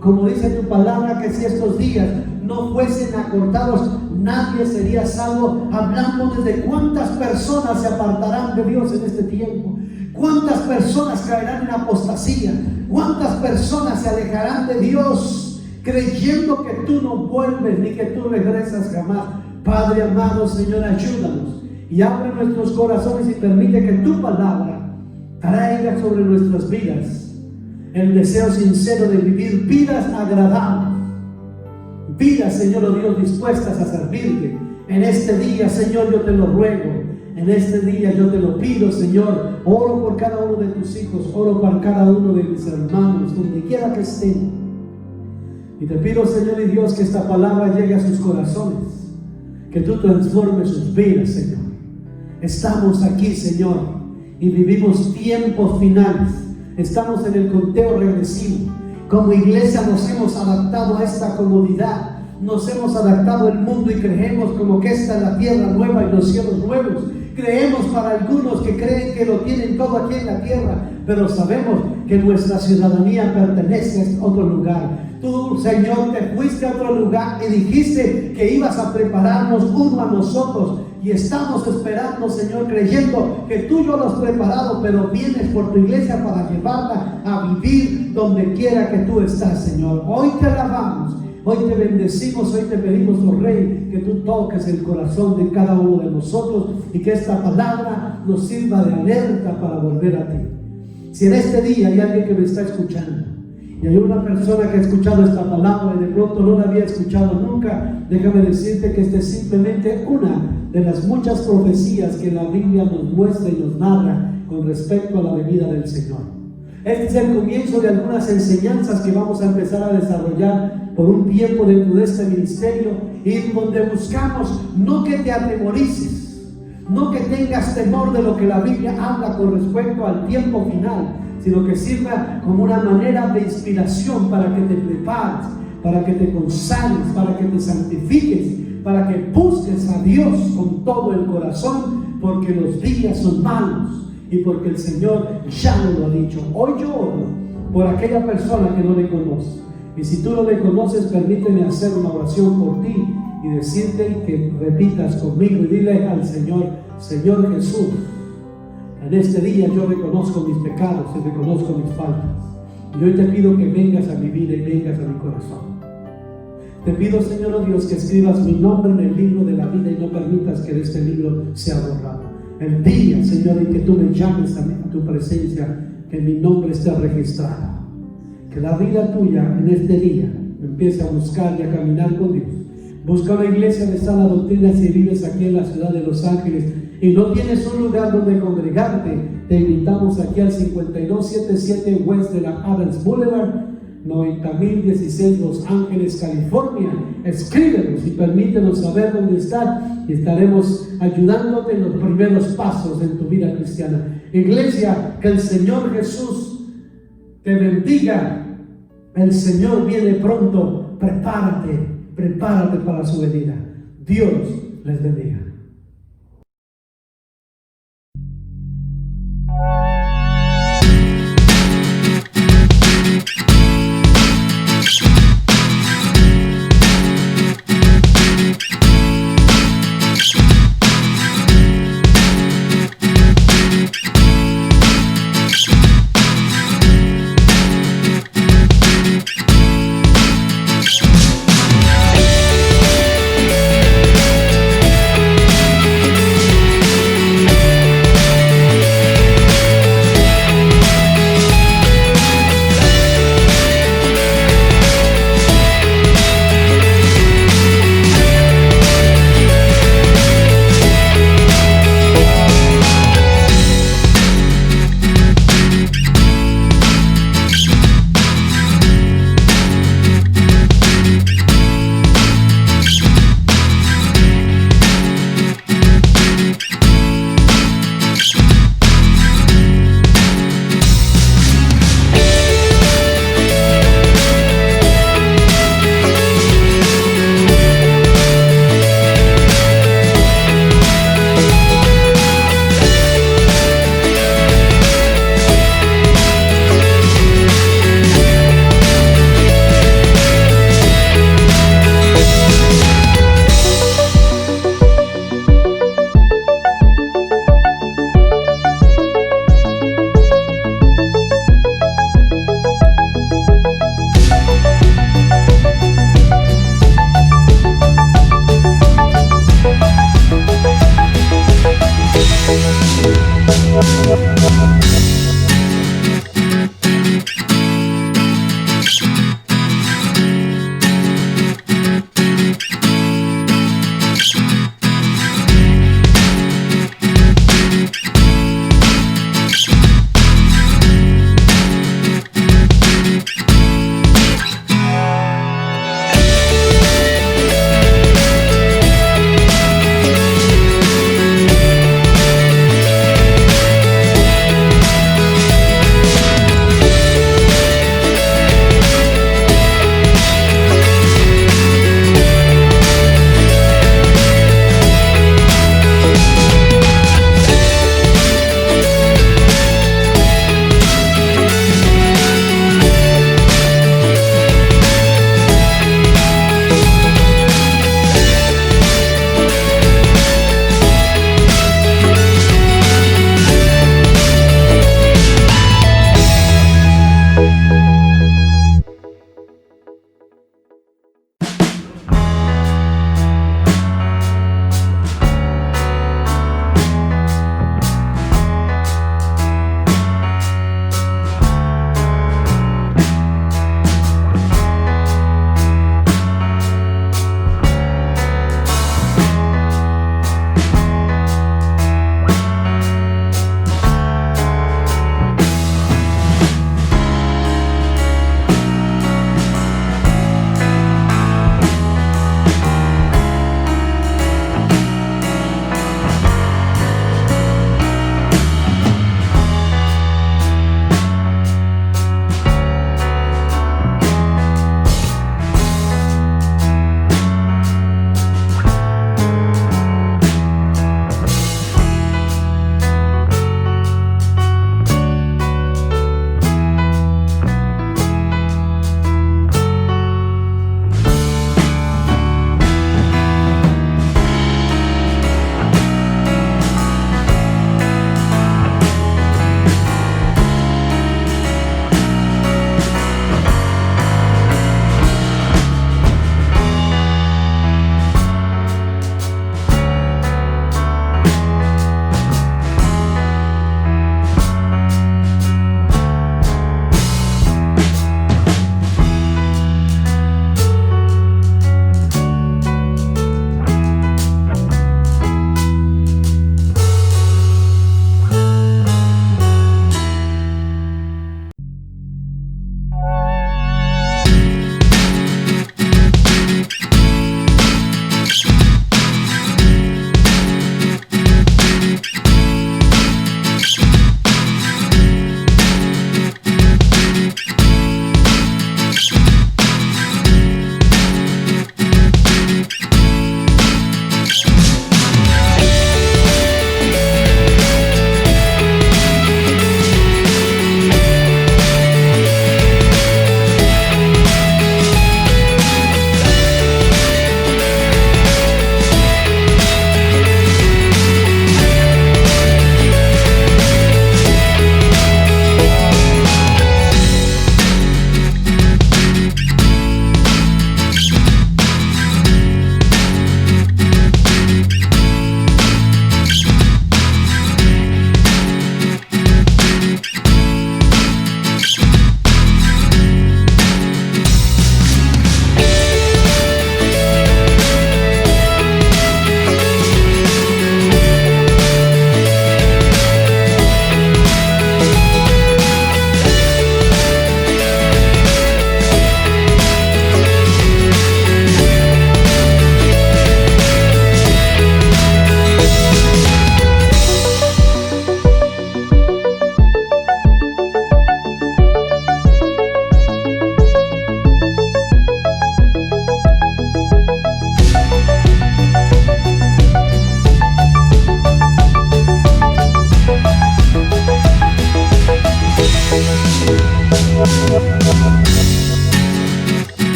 Speaker 3: como dice tu palabra, que si estos días no fuesen acortados, nadie sería salvo. Hablamos de cuántas personas se apartarán de Dios en este tiempo, cuántas personas caerán en apostasía, cuántas personas se alejarán de Dios creyendo que tú no vuelves ni que tú regresas jamás. Padre amado, Señor, ayúdanos y abre nuestros corazones y permite que tu palabra traiga sobre nuestras vidas el deseo sincero de vivir vidas agradables, vidas, Señor, oh Dios, dispuestas a servirte. En este día, Señor, yo te lo ruego. En este día yo te lo pido, Señor. Oro por cada uno de tus hijos, oro por cada uno de mis hermanos, donde quiera que estén. Y te pido, Señor y Dios, que esta palabra llegue a sus corazones, que tú transformes sus vidas, Señor. Estamos aquí, Señor, y vivimos tiempos finales. Estamos en el conteo regresivo. Como iglesia nos hemos adaptado a esta comodidad. Nos hemos adaptado al mundo y creemos como que esta es la tierra nueva y los cielos nuevos. Creemos para algunos que creen que lo tienen todo aquí en la tierra, pero sabemos que nuestra ciudadanía pertenece a otro lugar. Tú, Señor, te fuiste a otro lugar y dijiste que ibas a prepararnos uno a nosotros. Y estamos esperando, Señor, creyendo que tú ya lo has preparado, pero vienes por tu iglesia para llevarla a vivir donde quiera que tú estás, Señor. Hoy te alabamos, hoy te bendecimos, hoy te pedimos, oh Rey, que tú toques el corazón de cada uno de nosotros y que esta palabra nos sirva de alerta para volver a ti. Si en este día hay alguien que me está escuchando y hay una persona que ha escuchado esta palabra y de pronto no la había escuchado nunca, déjame decirte que esta es simplemente una de las muchas profecías que la Biblia nos muestra y nos narra con respecto a la venida del Señor. Este es el comienzo de algunas enseñanzas que vamos a empezar a desarrollar por un tiempo dentro de este ministerio, y donde buscamos no que te atemorices, no que tengas temor de lo que la Biblia habla con respecto al tiempo final, sino que sirva como una manera de inspiración para que te prepares, para que te consagres, para que te santifiques, para que busques a Dios con todo el corazón, porque los días son malos y porque el Señor ya nos lo ha dicho. Hoy yo oro por aquella persona que no le conoce, y si tú no le conoces, permíteme hacer una oración por ti y decirte que repitas conmigo y dile al Señor: Señor Jesús, en este día yo reconozco mis pecados y reconozco mis faltas, y hoy te pido que vengas a mi vida y vengas a mi corazón. Te pido, Señor, oh Dios, que escribas mi nombre en el libro de la vida y no permitas que de este libro sea borrado. El día, Señor, en que tú me llames a tu presencia, que mi nombre esté registrado. Que la vida tuya en este día empiece a buscar y a caminar con Dios. Busca una iglesia de sana doctrina. Si vives aquí en la ciudad de Los Ángeles y no tienes un lugar donde congregarte, te invitamos aquí al 5277 West de la Adams Boulevard, 90,016 Los Ángeles, California. Escríbenos y permítenos saber dónde estás y estaremos ayudándote en los primeros pasos en tu vida cristiana. Iglesia, que el Señor Jesús te bendiga. El Señor viene pronto. Prepárate para su venida. Dios les bendiga.